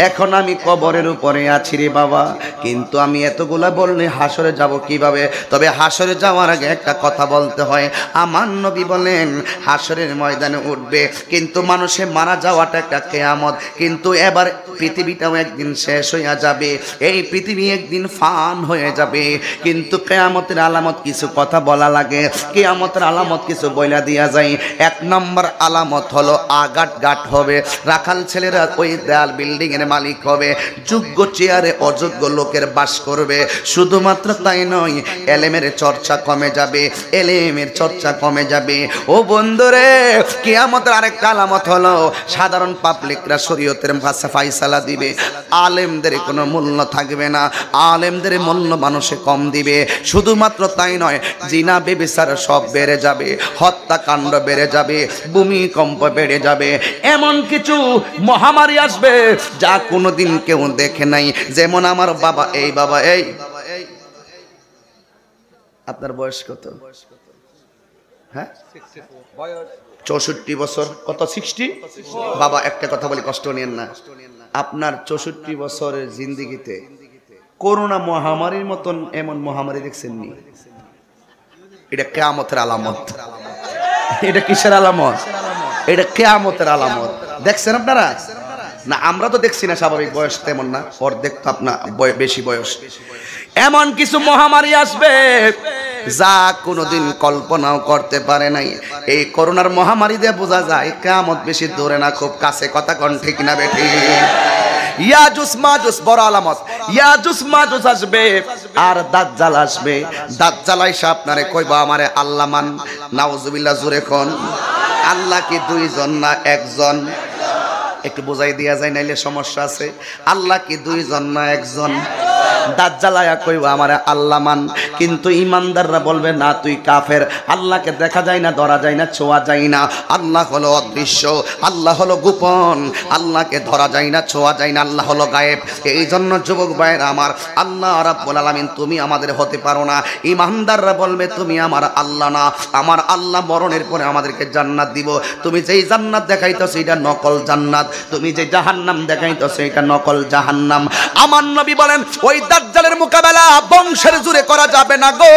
এখন আমি কবরের উপরে আছি রে বাবা, কিন্তু আমি এতগুলা বললে হাসরে যাব কিভাবে? তবে হাসরে যাওয়ার আগে একটা কথা বলতে হয়। আমার নবী বলেন হাসরের ময়দানে উঠবে, কিন্তু মানুষে মারা যাওয়াটা একটা কিয়ামত, কিন্তু এবার পৃথিবীটাও একদিন শেষ হয়ে যাবে, এই পৃথিবী একদিন ফান হয়ে যাবে, কিন্তু কিয়ামতের আলামত কিছু কথা বলা লাগে, কিয়ামতের আলামত কিছু বইলা দিয়া যায়। এক নম্বর আলামত হলো আগাট গাট হবে, রাখাল ছেলেরা ওই দেয়াল বিল্ডিং এর মালিক হবে, যোগ্য চেয়ারে অযোগ্য লোকের বাস করবে। শুধুমাত্র তাই নয়, এলেমের চর্চা কমে যাবে, এলেমের চর্চা কমে যাবে। ও বন্ধুরে, কিয়ামতের আরেকটা আলামত হলো সাধারণ পাবলিকরা শরীয়তের কাছে ফায়সালা দিবে, আলেমদের কোনো মূল্য থাকবে না, আলেমদের মূল্য মানুষে কম দিবে। শুধুমাত্র তাই নয়, জিনা বেবিচার সব বেড়ে যাবে, হত্যাকাণ্ড বেড়ে যাবে, ভূমিকম্প বেড়ে যাবে, এমন কিছু মহামারী আসবে যা কোনোদিন কেউ দেখে নাই। যেমন আমার বাবা, এই বাবা, এই আপনার বয়স কত? হ্যাঁ 64 বছর। কত? 60? বাবা একটা কথা বলি, কষ্ট নিয়েন না। আপনার 64 বছরের জিন্দেগিতে করোনা মহামারীর মতন এমন মহামারী দেখছেননি? এটা কিয়ামতের আলামত। এটা কিসের আলামত? এটা কিয়ামতের আলামত। দেখছেন আপনারা? না আমরা তো দেখছি না, স্বাভাবিক বয়স তেমন না, অর্ধেক তো আপনার বেশি বয়স। এমন কিছু মহামারী আসবে যা কোনোদিন কল্পনাও করতে পারে নাই। এই করোনার মহামারী দিয়ে বোঝা যায় কিয়ামত বেশি দূরে না, খুব কাছে। কথা কোন ঠিক না বেঠি? ইয়াজুজ মাজুজ বড় আলামত। ইয়াজুজ মাজুজ আসবে আর দাজ্জাল আসবে। দাজ্জাল আইসা আপনারে কইবা আমারে আল্লাহ মান। নাউজুবিল্লাহ, জোরে কোন। আল্লাহ কি দুইজন না একজন? একটু বোঝাই দিয়া যায়, নাইলে সমস্যা আছে। আল্লাহ কি দুইজন না একজন? দাজ্জাল আয়া কইবা আমারে আল্লাহ মান, কিন্তু ইমানদাররা বলবে না তুই কাফের। আল্লাহকে দেখা যায় না, ধরা যায় না, ছোঁয়া যায় না। আল্লাহ হলো অদৃশ্য, আল্লাহ হলো গোপন, আল্লাহকে ধরা যায় না, ছোঁয়া যায় না, আল্লাহ হলো গায়েব। এই জন্য যুবক ভাইয়েরা আমার, আল্লাহ রাব্বুল আলামিন তুমি আমাদের হতে পারো না। ইমানদাররা বলবে তুমি আমার আল্লাহ না, আমার আল্লাহ মরণের পরে আমাদেরকে জান্নাত দিব। তুমি যেই জান্নাত দেখাইতেছো এটা নকল জান্নাত, তুমি যে জাহান্নাম দেখাইতেছো এটা নকল জাহান্নাম। আমার নবী বলেন ওই দাজ্জালের মোকাবেলা বংশের জোরে করা যাবে না গো।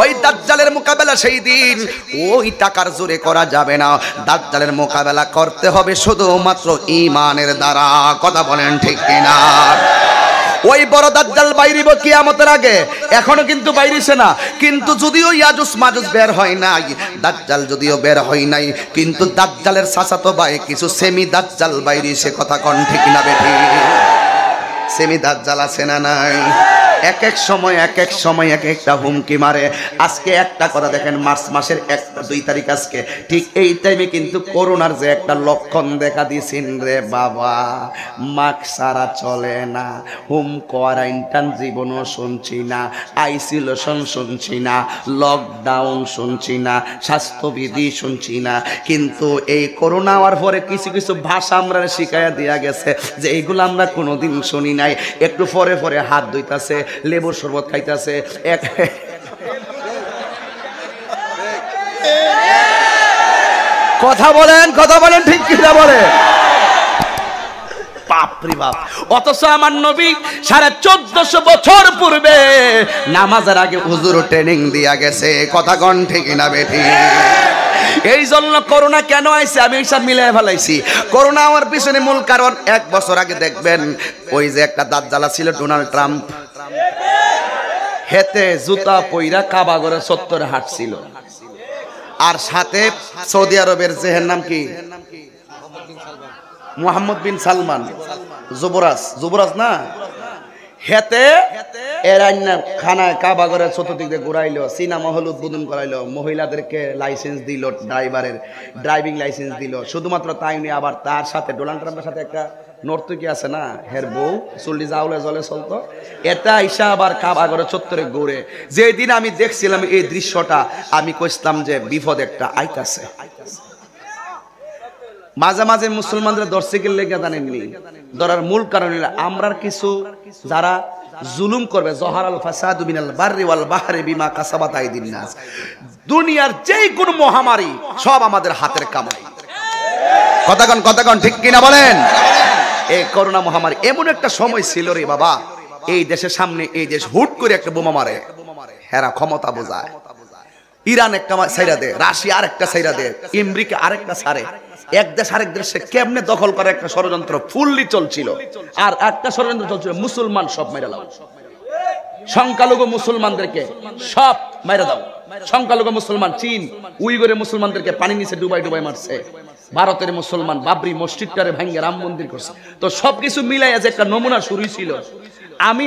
ওই দাজ্জালের মোকাবেলা সেই দিন ওই টাকার জোরে করা যাবে না। দাজ্জালের মোকাবেলা করতে হবে শুধুমাত্র ঈমানের দ্বারা। কথা বলেন ঠিক কিনা? ওই বড় দাজ্জাল বাইরিব কিয়ামতের আগে, এখনো কিন্তু বাইরিছে না। কিন্তু যদিও ইয়াজুজ মাজুজ বের হয় নাই, দাজ্জাল যদিও বের হয় নাই, কিন্তু দাজ্জালের চাচাতো ভাই কিছু সেমি দাজ্জাল বাইরিছে। কথা কোন ঠিক না বেঠি? সেমি দাজ্জাল আছে না নাই? এক এক সময় এক একটা হুমকি মারে। আজকে একটা কথা দেখেন, মার্চ মাসের 2 তারিখ আজকে, ঠিক এই টাইমে কিন্তু করোনার যে একটা লক্ষণ দেখা দিয়েছেন রে বাবা, মাস্ক ছাড়া চলে না, হোম কোয়ারেন্টাইন জীবনও শুনছি না, আইসোলেশন শুনছি না, লকডাউন শুনছি না, স্বাস্থ্যবিধি শুনছি না। কিন্তু এই করোনা হওয়ার পরে কিছু কিছু ভাষা আমরা শিখাইয়া দেওয়া গেছে যে এইগুলো আমরা কোনোদিন শুনি নাই। একটু পরে পরে হাত ধুইতাছে, লেবুর শরবত খাইতেছে। কথা বলেন ঠিক কিনা বলে? বাপরে বাপ। অথচ আমার নবী 1450 বছর পূর্বে নামাজের আগে হুজুর ট্রেনিং দিয়া গেছে। কথা কোন ঠিক না বেঠি? এই জন্য করোনা কেন আইছে আমি সব মিলাই ফেলাইছি। করোনা আমার পিছনে মূল কারণ, 1 বছর আগে দেখবেন ওই যে একটা দাজ্জালা ছিল ডোনাল্ড ট্রাম্প, হেতে জুতা পইরা কাবাগরে চত্বরে হাঁটছিল, আর সাথে সৌদি আরবের জেহের নাম কি, মোহাম্মদ বিন সালমান, যুবরাজ না, হেতে এরান্নার খানায় কাবা করে চতুর্দিক দিয়ে ঘুরাইলো, সিনেমা হল উদ্বোধন করাইলো, মহিলাদেরকে লাইসেন্স দিল, ড্রাইভারের ড্রাইভিং লাইসেন্স দিল। শুধুমাত্র তাই নিয়ে আবার তার সাথে ডোনাল্ড ট্রাম্পের সাথে একটা নর্তকী আছে না, হের বউ চল্লি জাউলে জলে চলতো, এটা ঈশা আবার কাবা করে চত্বরে ঘুরে। যেদিন আমি দেখছিলাম এই দৃশ্যটা, আমি কইছিলাম যে বিপদ একটা আইতাছে। মাঝে মাঝে মুসলমানদের দর্শকের লেগে জানেননি, ধরার মূল কারণ আমরা কিছু যারা জুলুম করবে, জহারাল ফাসাদু মিনাল বাররি ওয়াল বাহরি বিমা কাসাবাত আইদিন নাস, দুনিয়ার যেই কোন মহামারী সব আমাদের হাতের কামাই। কথাগণ ঠিক কিনা বলেন? এই করোনা মহামারী এমন একটা সময় ছিল রে বাবা, এই দেশের সামনে এই দেশ হুট করে একটা বোমা মারে, হেরা ক্ষমতা বোঝায়। ইরান একটা সাইরা দে, রাশিয়া আরেকটা সাইরা দে, আমেরিকা আরেকটা সারে, এক দেশ আরেক দেশে কেমনে দখল করে একটা ষড়যন্ত্র ফুললি চলছিল। আর একটা ষড়যন্ত্র চলছিল, মুসলমান সব মেরে দাও, সংখ্যালঘু মুসলমানদেরকে সব মেরে দাও। সংখ্যালঘু মুসলমান চীন উইগরে মুসলমানদেরকে পানি নিচে ডুবাই মারছে, ভারতের মুসলমান বাবরি মসজিদটারে ভাঙ্গে রাম মন্দির করছে। তো সবকিছু মিলাই যে একটা নমুনা শুরু ছিল। আমি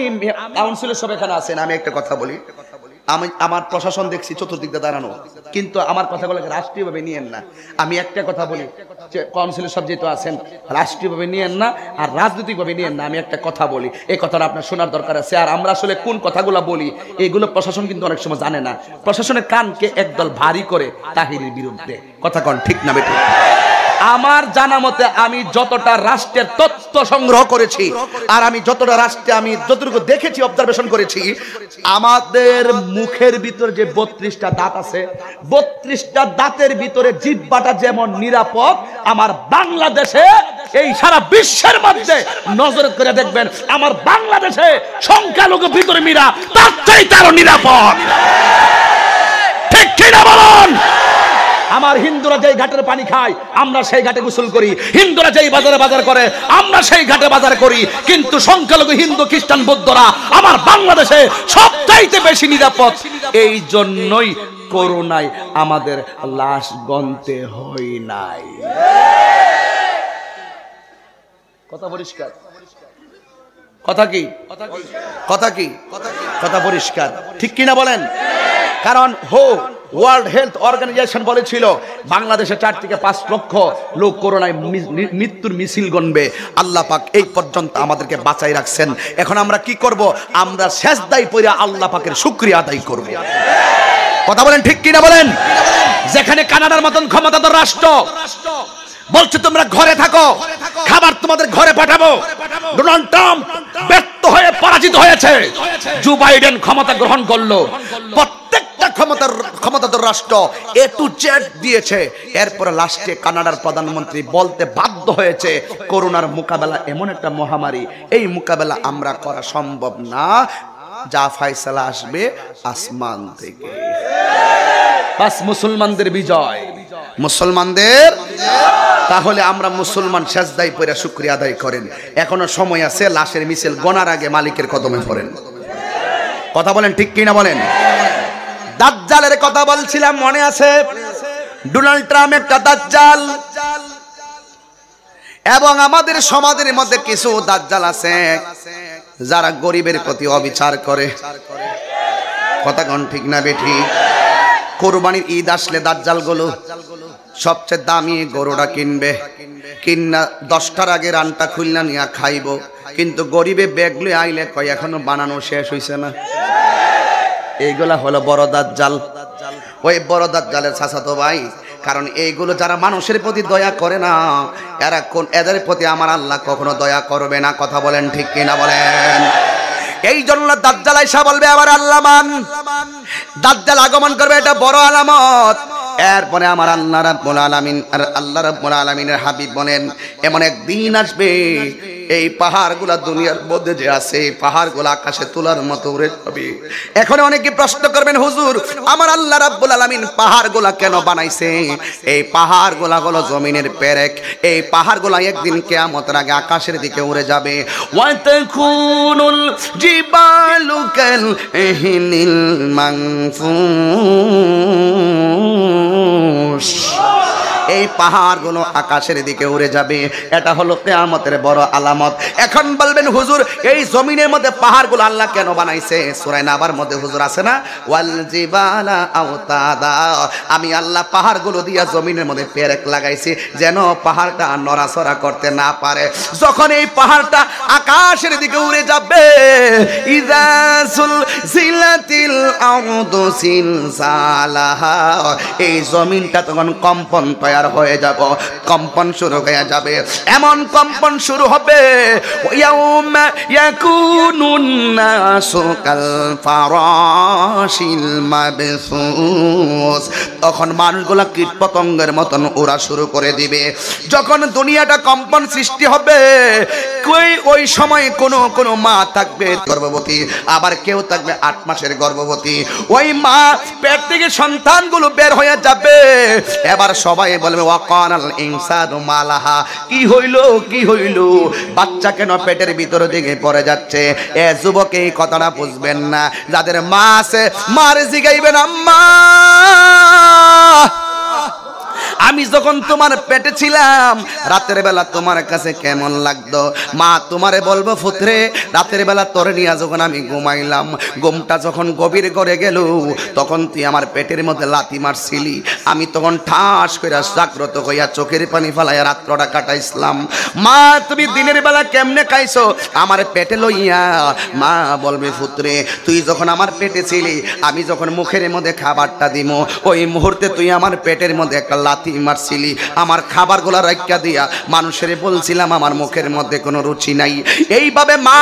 কাউন্সিলের সব এখানে আছেন, আমি একটা কথা বলি, আমি আমার প্রশাসন দেখছি চতুর্দিক দিয়ে দাঁড়ানো, কিন্তু আমার কথাগুলোকে রাষ্ট্রীয়ভাবে নিয়েন না। আমি একটা কথা বলি, যে কাউন্সিলের সব যেহেতু আছেন, রাষ্ট্রীয়ভাবে নিয়েন না আর রাজনৈতিকভাবে নিয়েন না। আমি একটা কথা বলি, এই কথাটা আপনার শোনার দরকার আছে। আর আমরা আসলে কোন কথাগুলো বলি এগুলো প্রশাসন কিন্তু অনেক সময় জানে না। প্রশাসনের কানকে একদল ভারী করে তাহিরের বিরুদ্ধে। কথা কন ঠিক না বেঠিক? আমার জানা মতে আমি যতটা রাষ্ট্রের তথ্য সংগ্রহ করেছি আর আমি যতটা রাষ্ট্রে আমি যতটুকু দেখেছি, অবজারভেশন করেছি, আমাদের মুখের ভিতর যে 32টা দাঁত আছে, 32টা দাঁতের ভিতরে জিহ্বাটা যেমন নিরাপদ, আমার বাংলাদেশে এই সারা বিশ্বের মধ্যে নজর করে দেখবেন, আমার বাংলাদেশে সংখ্যালঘু ভিতরে মীরা তার চাইতে আরো নিরাপদ। ঠিক কিনা বলুন? আমার হিন্দুরা যেই ঘাটের পানি খায় আমরা সেই ঘাটে গোসল করি, হিন্দুরা যেই বাজারে বাজার করে আমরা সেই ঘাটে বাজার করি, কিন্তু সংখ্যালঘু হিন্দু খ্রিস্টান বৌদ্ধরা আমার বাংলাদেশে সবচাইতে বেশি নিরাপদ। এই জন্যই করোনায় আমাদের লাশ গন্তে হই নাই। কথা পরিষ্কার? কথা কি? কথা পরিষ্কার? ঠিক কিনা বলেন? কারণ ওয়ার্ল্ড হেলথ অর্গানাইজেশন বলেছিল বাংলাদেশে 4 থেকে 5 লক্ষ লোক করোনায় মৃত্যুর মিছিল গণবে। আল্লাহ পাক এই পর্যন্ত আমাদেরকে বাঁচাই রাখছেন। এখন আমরা কি করব? আমরা সেজদায় পড়ে আল্লাহ পাকের শুকরিয়া আদায় করব। কথা বলেন ঠিক কিনা বলেন? যেখানে কানাডার মতন ক্ষমতাধর রাষ্ট্র বলছে তোমরা ঘরে থাকো, খাবার তোমাদের ঘরে পাঠাবো, ডোনাল্ড ট্রাম্প ব্যর্থ হয়ে পরাজিত হয়েছে, জো বাইডেন ক্ষমতা গ্রহণ করলো, প্রত্যেকটা ক্ষমতাধর রাষ্ট্র A to Z দিয়েছে। এরপর লাস্টে কানাডার প্রধানমন্ত্রী বলতে বাধ্য হয়েছে করোনার মোকাবেলা এমন একটা মহামারী, এই মোকাবেলা আমরা করা সম্ভব না, যা ফয়সালা আসবে আসমান থেকে। বাস মুসলমানদের বিজয়, মুসলমানদের। তাহলে আমরা মুসলমান সেজদায় পড়ে শুকরিয়া আদায় করেন। এখনো সময় আছে, লাশের মিছিল গনার আগে মালিকের কদমে পড়েন। কথা বলেন ঠিক কিনা বলেন? দাজ্জালের কথা বলছিলাম, মনে আছে? ডোনাল্ড ট্রাম্প একটা দাজ্জাল, এবং আমাদের সমাজের মধ্যে কিছু দাজ্জাল আছে যারা গরিবের প্রতি অবিচার করে। কথা কোন ঠিক না বেঠি? কোরবানির ঈদ আসলে দাজ্জালগুলো সবচেয়ে দামি গরুটা কিনবে, কিনা 10টার আগে রানটা খুলনা নিয়ে খাইব, কিন্তু গরিবে ব্যাগলে আইলে কয় এখনো বানানো শেষ হইছে না। এইগুলা হলো বড় দাজ্জাল। ওই বড় দাজ্জালের চাচাতো ভাই, কারণ এইগুলো যারা মানুষের প্রতি দয়া করে না, এদের প্রতি আমার আল্লাহ কখনো দয়া করবে না। কথা বলেন ঠিক কিনা বলেন? এই জন্য দাজ্জাল আইসা বলবে আবার আল্লাহ মান, দাজ্জাল আগমন করবে, এটা বড় আলামত। এরপরে আমার আল্লাহ রাব্বুল আলামিন আর আল্লাহ রাব্বুল আলামিনের হাবিব বলেন এমন একদিন আসবে এই পাহাড়গুলা দুনিয়ার মধ্যে যে আছে, পাহাড়গুলা আকাশে তোলার মতো উড়ে যাবে। এখন অনেকে প্রশ্ন করবেন, হুজুর আমার আল্লাহ রাব্বুল আলামিন পাহাড়গুলা কেন বানাইছে? এই পাহাড়গুলা হলো জমিনের পেরেক, এই পাহাড়গুলা একদিন কিয়ামতের আগে আকাশের দিকে উড়ে যাবে। ওয়াতাকুনুল জিবালু কাল ইহনিল মানফুস। এই পাহাড়গুলো আকাশের দিকে উড়ে যাবে। এটা হলো কিয়ামতের বড় আলামত। এখন বলবেন হুজুর এই জমিনের মধ্যে পাহাড়গুলো আল্লাহ কেন বানাইছে? সূরা নাবার মধ্যে হুজুর আছে না, ওয়াল জিবালা আওতাদা, আমি আল্লাহ পাহাড়গুলো দিয়া জমিনের মধ্যে পেরেক লাগাইছি যেন পাহাড়টা নড়াচড়া করতে না পারে। যখন এই পাহাড়টা আকাশের দিকে উড়ে যাবে, ইযা সুলসিলাতিল আরদু সিলসালাহা, এই জমিনটা তখন কম্পন তৈরি হয়ে যাব, কম্পন শুরু হয়ে যাবে। এমন কম্পন শুরু হবে, ইয়াউমা ইয়াকুনুন নাসু কাল ফারাশিল মাবসুস, তখন মানুষগুলা কীটপতঙ্গের মতন ওড়া শুরু করে দিবে। যখন দুনিয়াটা কম্পন সৃষ্টি হবে, ওই সময় কোন মা থাকবে গর্ভবতী, আবার কেউ থাকবে 8 মাসের গর্ভবতী। ওই মা পেট থেকে সন্তানগুলো বের হয়ে যাবে। এবার সবাই বলবে ওয়াকানাল ইনসানু মালাহা, কি হইল কি হইল, বাচ্চা কেন পেটের ভিতর দিকে পড়ে যাচ্ছে? এ যুবক এই কথাটা বুঝবেন না। যাদের মা আছে মার জিগাইবেন, আম্মা আমি যখন তোমার পেটে ছিলাম রাতের বেলা তোমার কাছে কেমন লাগতো? মা তোমারে বলবো পুত্রে, রাতের বেলা তোরে নিয়ে যখন আমি ঘুমাইলাম, ঘুমটা যখন গভীর করে গেল, তখন তুই আমার পেটের মধ্যে লাথি মারছিলি, আমি তখন ঠাস করে জাগ্রত হইয়া চোখের পানি ফেলাইয়া রাত্রটা কাটাইছিলাম। মা তুমি দিনের বেলা কেমনে খাইছো আমার পেটে লইয়া? মা বলবে পুত্রে, তুই যখন আমার পেটে ছিলি, আমি যখন মুখের মধ্যে খাবারটা দিব, ওই মুহূর্তে তুই আমার পেটের মধ্যে একটা লাথি মারছিলি, আমার খাবারগুলা রাখা দিয়া মানুষের বলছিলাম আমার মুখের মধ্যে কোনো রুচি নাই। এইভাবে মা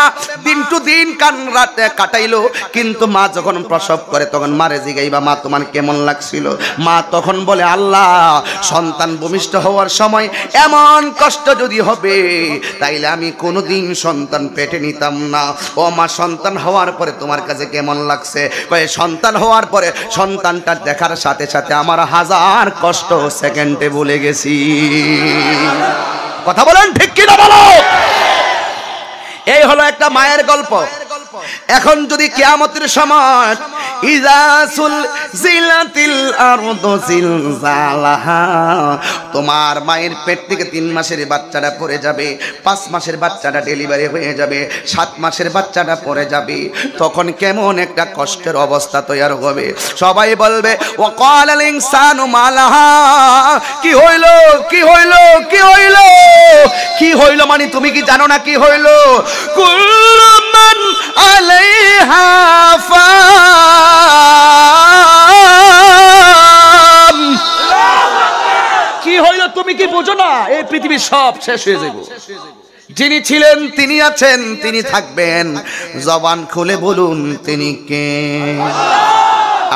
দিন টু দিন কান রাতে কাটাইলো। কিন্তু মা যখন প্রসব করে তখন মারে জিগাইবা, মা তোমার কেমন লাগছিল? মা তখন বলে, আল্লাহ সন্তান ভূমিষ্ঠ হওয়ার সময় এমন কষ্ট যদি হবে তাইলে আমি কোনোদিন সন্তান পেটে নিতাম না। ও মা, সন্তান হওয়ার পরে তোমার কাছে কেমন লাগছে? কয়ে সন্তান হওয়ার পরে সন্তানটা দেখার সাথে সাথে আমার হাজার কষ্ট সেকেন্ডে ভুলে গেছি। কথা বলেন ঠিক কিনা বলো? এই হলো একটা মায়ের গল্প। এখন যদি কিয়ামতের সময় ইযা সুলসিলাতিল আরদু জিলজালাহা, তোমার মায়ের পেট থেকে 3 মাসের বাচ্চাটা পড়ে যাবে, 5 মাসের বাচ্চাটা ডেলিভারি হয়ে যাবে, 7 মাসের বাচ্চাটা পড়ে যাবে, তখন কেমন একটা কষ্টের অবস্থা তৈরি হবে। সবাই বলবে ওয়াকালাল ইনসানু মালাহা, কি হইল কি হইল কি হইল কি হইল? মানে তুমি কি জানো না কি হইল? কুল্লু মান আলাইহা ফান, কি হইল তুমি কি বোঝো না? এই পৃথিবী সব শেষ হয়ে যাবে। যিনি ছিলেন তিনি আছেন, তিনি থাকবেন, জবান খুলে বলুন তিনি কে?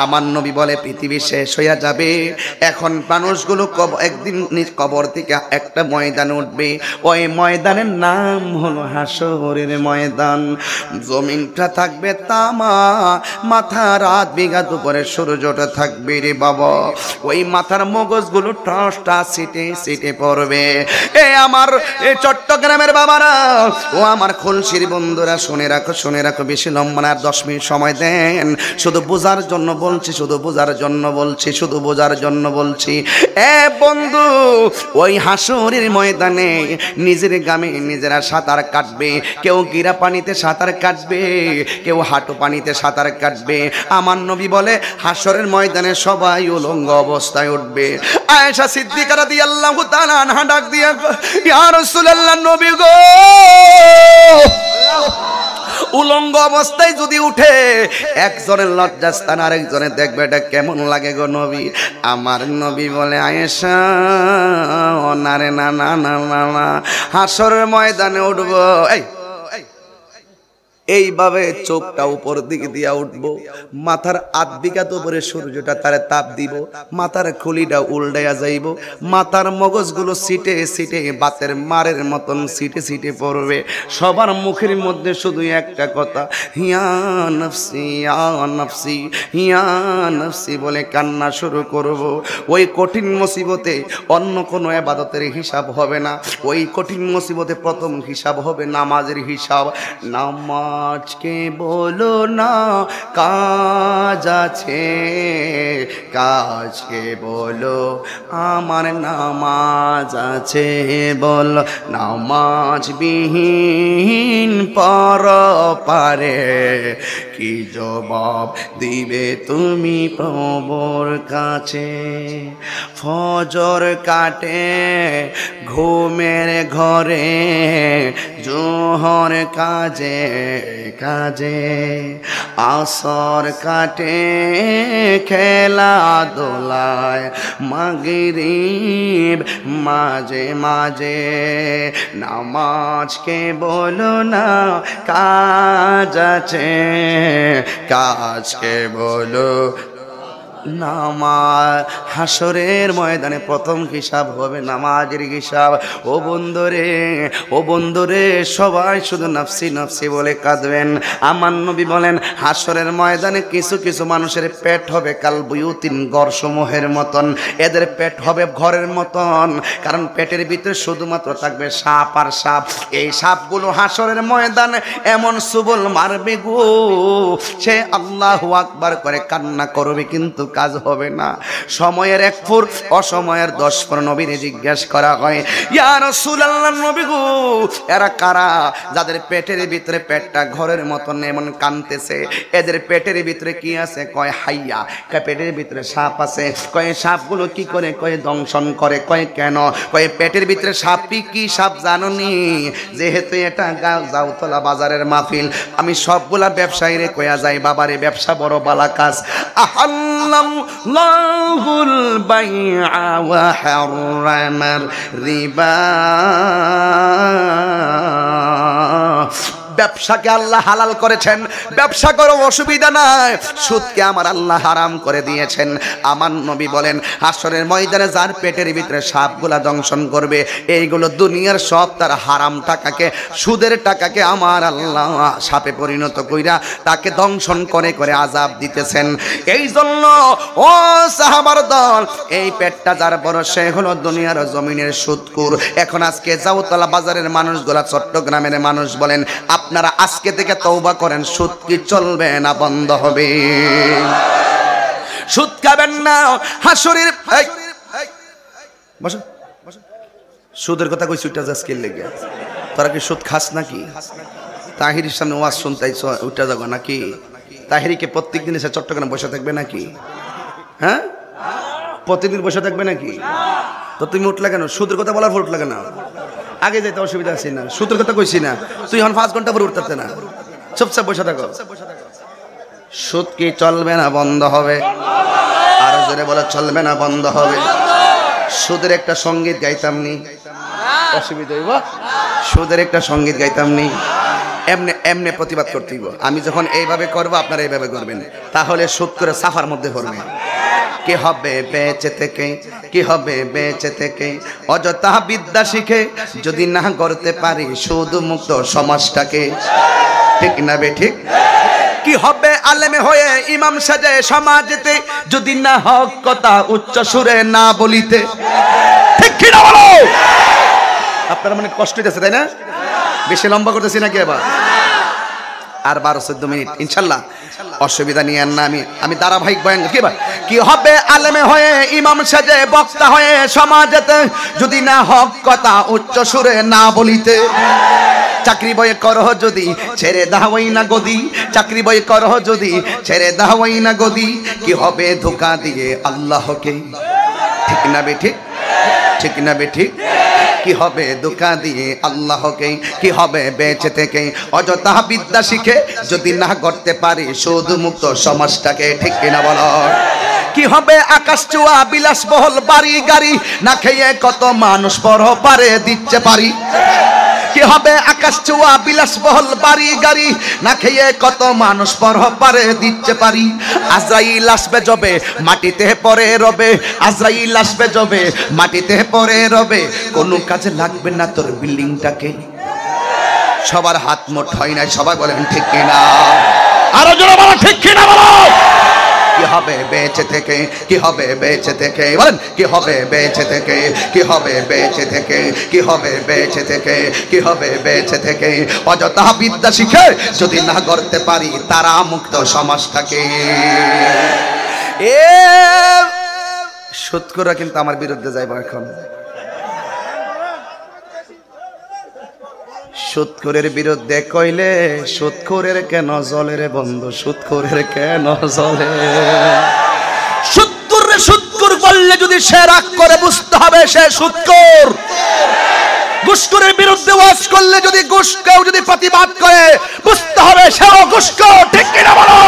আমার নবী বলে পৃথিবী শেষ হয়ে যাবে। এখন মানুষগুলো একদিন নিজ কবর থেকে একটা ময়দান উঠবে, ওই ময়দানের নাম হলো হাসরের ময়দান। জমিনটা থাকবে তামা, মাথা রাত বিঘাত উপরে সূর্যটা থাকবে রে বাবা। ওই মাথার মগজগুলো টসটা সিটে সিটে পড়বে। আমার চট্টগ্রামের বাবারা, ও আমার খুলশির বন্ধুরা, শুনে রাখো শুনে রাখো, বেশি লম্বা না, 10 মিনিট সময় দেন, শুধু বোঝার জন্য বলছি, শুধু বোঝার জন্য বলছি, শুধু বোঝার জন্য বলছি। বন্ধু, ওই হাসরের ময়দানে নিজের গ্রামে নিজেরা সাঁতার কাটবে। কেউ গিরা পানিতে সাঁতার কাটবে, কেউ হাঁটু পানিতে সাঁতার কাটবে। আমার নবী বলে হাসরের ময়দানে সবাই উলঙ্গ অবস্থায় উঠবে। আয়েশা সিদ্দিকা রাদিয়াল্লাহু তাআলা আনহা ডাক দিয়া, ইয়া রাসূলুল্লাহ, নবী গো, উলঙ্গ অবস্থায় যদি উঠে একজনের লজ্জাস্থান আরেকজনের দেখবে, এটা কেমন লাগে গো নবী? আমার নবী বলে, আয়েশা না রে, না না না না, হাসরের ময়দানে উঠবো এইভাবে চোখটা উপর দিকে দিয়া উঠবো, মাথার আধবিঘাত উপরে সূর্যটা তারে তাপ দিব, মাথার খুলিটা উল্টাইয়া যাইব, মাথার মগজগুলো সিটে সিটে বাতের মারের মতন সিটে সিটে পড়বে। সবার মুখের মধ্যে শুধু একটা কথা, হিয়া নফসি ইয়া নফসি হিয়া নফসি বলে কান্না শুরু করব। ওই কঠিন মুসিবতে অন্য কোনো ইবাদতের হিসাব হবে না। ওই কঠিন মুসিবতে প্রথম হিসাব হবে নামাজের হিসাব। নামাজ আজকে বলো না কাজ আছে, কাজকে বলো আমার নামাজ আছে, বল নামাজ বিহীন পরপারে কি জবাব দিবে তুমি প্রভুর কাছে। ফজর কাটে ঘুমের ঘরে, জোহর কাজে কাজে, আসর কাটে খেলা দোলায়, মাগরিব মাঝে মাঝে। নামাজকে বলো না কাজ আছে, কাজকে বলো নামাজ। হাসরের ময়দানে প্রথম হিসাব হবে নামাজের হিসাব। ও বন্ধুরে, ও বন্ধুরে, সবাই শুধু নাফসি নাফসি বলে কাঁদবেন। আমার নবী বলেন হাসরের ময়দানে কিছু কিছু মানুষের পেট হবে কাল বুয়ুতিন, ঘরসমূহের মতন। এদের পেট হবে ঘরের মতন, কারণ পেটের ভিতরে শুধুমাত্র থাকবে সাপ আর সাপ। এই সাপগুলো হাসরের ময়দানে এমন সুবল মারবে গো, সে আল্লাহু আকবার করে কান্না করবে কিন্তু কাজ হবে না। সময়ের 1 ফুর, অসময়ের 10 ফুর। নবীরে জিজ্ঞেস করা হয়, ইয়া রাসূলুল্লাহ নবী গো, এরা কারা যাদের পেটের ভিতরে পেটটা ঘরের মতন এমন কানতেছে? এদের পেটের ভিতরে কি আছে? কয় হাইয়া। কয় পেটের ভিতরে সাপ আছে। কয় সাপগুলো কি করে? কয় দংশন করে। কয় কেন? কয় পেটের ভিতরে সাপটি কি সাপ জানোনি? যেহেতু এটা জাউতলা বাজারের মাহফিল, আমি সবগুলা ব্যবসায়ীরে কয়া যাই, বাবারে ব্যবসা বড় বালা কাজ। আল্লাহুল বাইআ ওয়া হারামার রিবা। ব্যবসাকে আল্লাহ হালাল করেছেন, ব্যবসা করো অসুবিধা নাই। সুদকে আমার আল্লাহ হারাম করে দিয়েছেন। আমার নবী বলেন হাসরের ময়দানে যার পেটের ভিতরে সাপগুলা দংশন করবে, এইগুলো দুনিয়ার সব তার হারাম টাকাকে, সুদের টাকাকে আমার আল্লাহ সাপে পরিণত কইরা তাকে দংশন করে করে আযাব দিতেছেন। এই জন্য ও সাহাবার দল, এই পেটটা যার বড় সে হলো দুনিয়ার জমিনের সুদকুর। এখন আজকে জাউতলা বাজারের মানুষগুলা, চট্টগ্রামের মানুষ বলেন আপনারা আজকে থেকে তওবা করেন, সুদ কি চলবে না বন্ধ হবে? সুদ খাবেন না। হাসরের বসো, সুদের কথা কই ছুটা যাস কে লেগে? তোরা কি সুদ খাস নাকি? তাহিরির সামনে ওয়াজ শুনতেইছ, উঠা যাবো নাকি? তাহিরিকে প্রত্যেকদিন এসে চট্টগ্রাম বসে থাকবে নাকি? হ্যাঁ, প্রতিদিন বসে থাকবে নাকি? তো তুমি উঠলে কেন? সুদের কথা বলার পর উঠলে কেন? আগে যাইতে অসুবিধা আছে না, সুদের কথা কইছি না। তুই এখন 5 ঘন্টা পরে উঠতে না, চুপচাপ বসে থাকো। সুদ কি চলবে না বন্ধ হবে? আর জোরে বলে চলবে না বন্ধ হবে? সুদের একটা সঙ্গীত গাইতাম নি, অসুবিধা হইব? সুদের একটা সঙ্গীত গাইতাম নি, এমনি এমনি প্রতিবাদ করতে হইব। আমি যখন এইভাবে করবো আপনারা এইভাবে করবেন, তাহলে সুদ করে সাফার মধ্যে পড়বে। কি হবে বেঁচে থেকে, কি হবে বেঁচে থেকে অযথা বিদ্যা শিখে যদি না করতে পারি সুদ মুক্ত সমাজটাকে? ঠিক না বে ঠিক? কি হবে আলেমে হয়ে ইমাম সাজে সমাজেতে যদি না হক কথা উচ্চ সুরে না বলিতে? ঠিক কি না বলো? আপনারা মানে কষ্ট হইতেছে তাই না? বেশি লম্বা করতেছি নাকি? এবার আর 12-14 মিনিট ইনশাল্লাহ, অসুবিধা নিয়ে না। আমি ধারাবাহিক বয়ান। কি হবে আলেমে হয়ে ইমাম সাজে বক্তা হয়ে সমাজেতে যদি না হক কথা উচ্চ সুরে না বলিতে? চাকরি বয়ে করহ যদি ছেড়ে দাওয়াই না গদি, চাকরি বয়ে করহ যদি ছেড়ে দাওয়াই না গদি, কি হবে ধোঁকা দিয়ে আল্লাহকে? ঠিক না বে ঠিক? ঠিক না বে ঠিক? কি হবে ধোঁকা দিয়ে আল্লাহকে? কি হবে বেঁচে থেকে অযথা বিদ্যা শিখে যদি না করতে পারি সুদ মুক্ত সমাজটাকে? ঠিক কিনা বলো? কি হবে আকাশ চুয়া বিলাসবহুল বাড়ি গাড়ি না খেয়ে কত মানুষ পরপারে দিচ্ছে পারি? কি হবে আকাশ চুয়া বিলাসবহুল বাড়ি গাড়ি না খেয়ে কত মানুষ পরপারে দিচ্ছে পারি? আজরাইল আসবে যবে মাটিতে পড়ে রবে, আজরাইল আসবে যবে মাটিতে পড়ে রবে, কোনো কাজে লাগবে না তোর বিল্ডিংটাকে। সবার হাত মোট হয় না, সবাই বলেন ঠিক কিনা? আরো জোরে বলো ঠিক কিনা বলো। কি হবে বেঁচে থেকে, কি হবে বেঁচে থেকে, বলেন কি হবে বেঁচে থেকে, কি হবে বেঁচে থেকে, কি হবে বেঁচে থেকে, কি হবে বেঁচে থেকে। অযথা বিদ্যা শিখে যদি না করতে পারি তারা মুক্ত সমাজটাকে। সুদখোররা কিন্তু আমার বিরুদ্ধে যাইব এখন। সুদখোরের বিরুদ্ধে কইলে সুদখোরের কেন জলে রে বন্ধু, সুদখোরের কেন জলে। সুদখোরে সুদখোর বললে যদি সে রাগ করে বুঝতে হবে সে সুদখোর। ঘুষখোরের বিরুদ্ধে ওয়াজ করলে যদি ঘুষ কেউ যদি প্রতিবাদ করে বুঝতে হবে সেও ঘুষখোর। ঠিক কিনা বলো?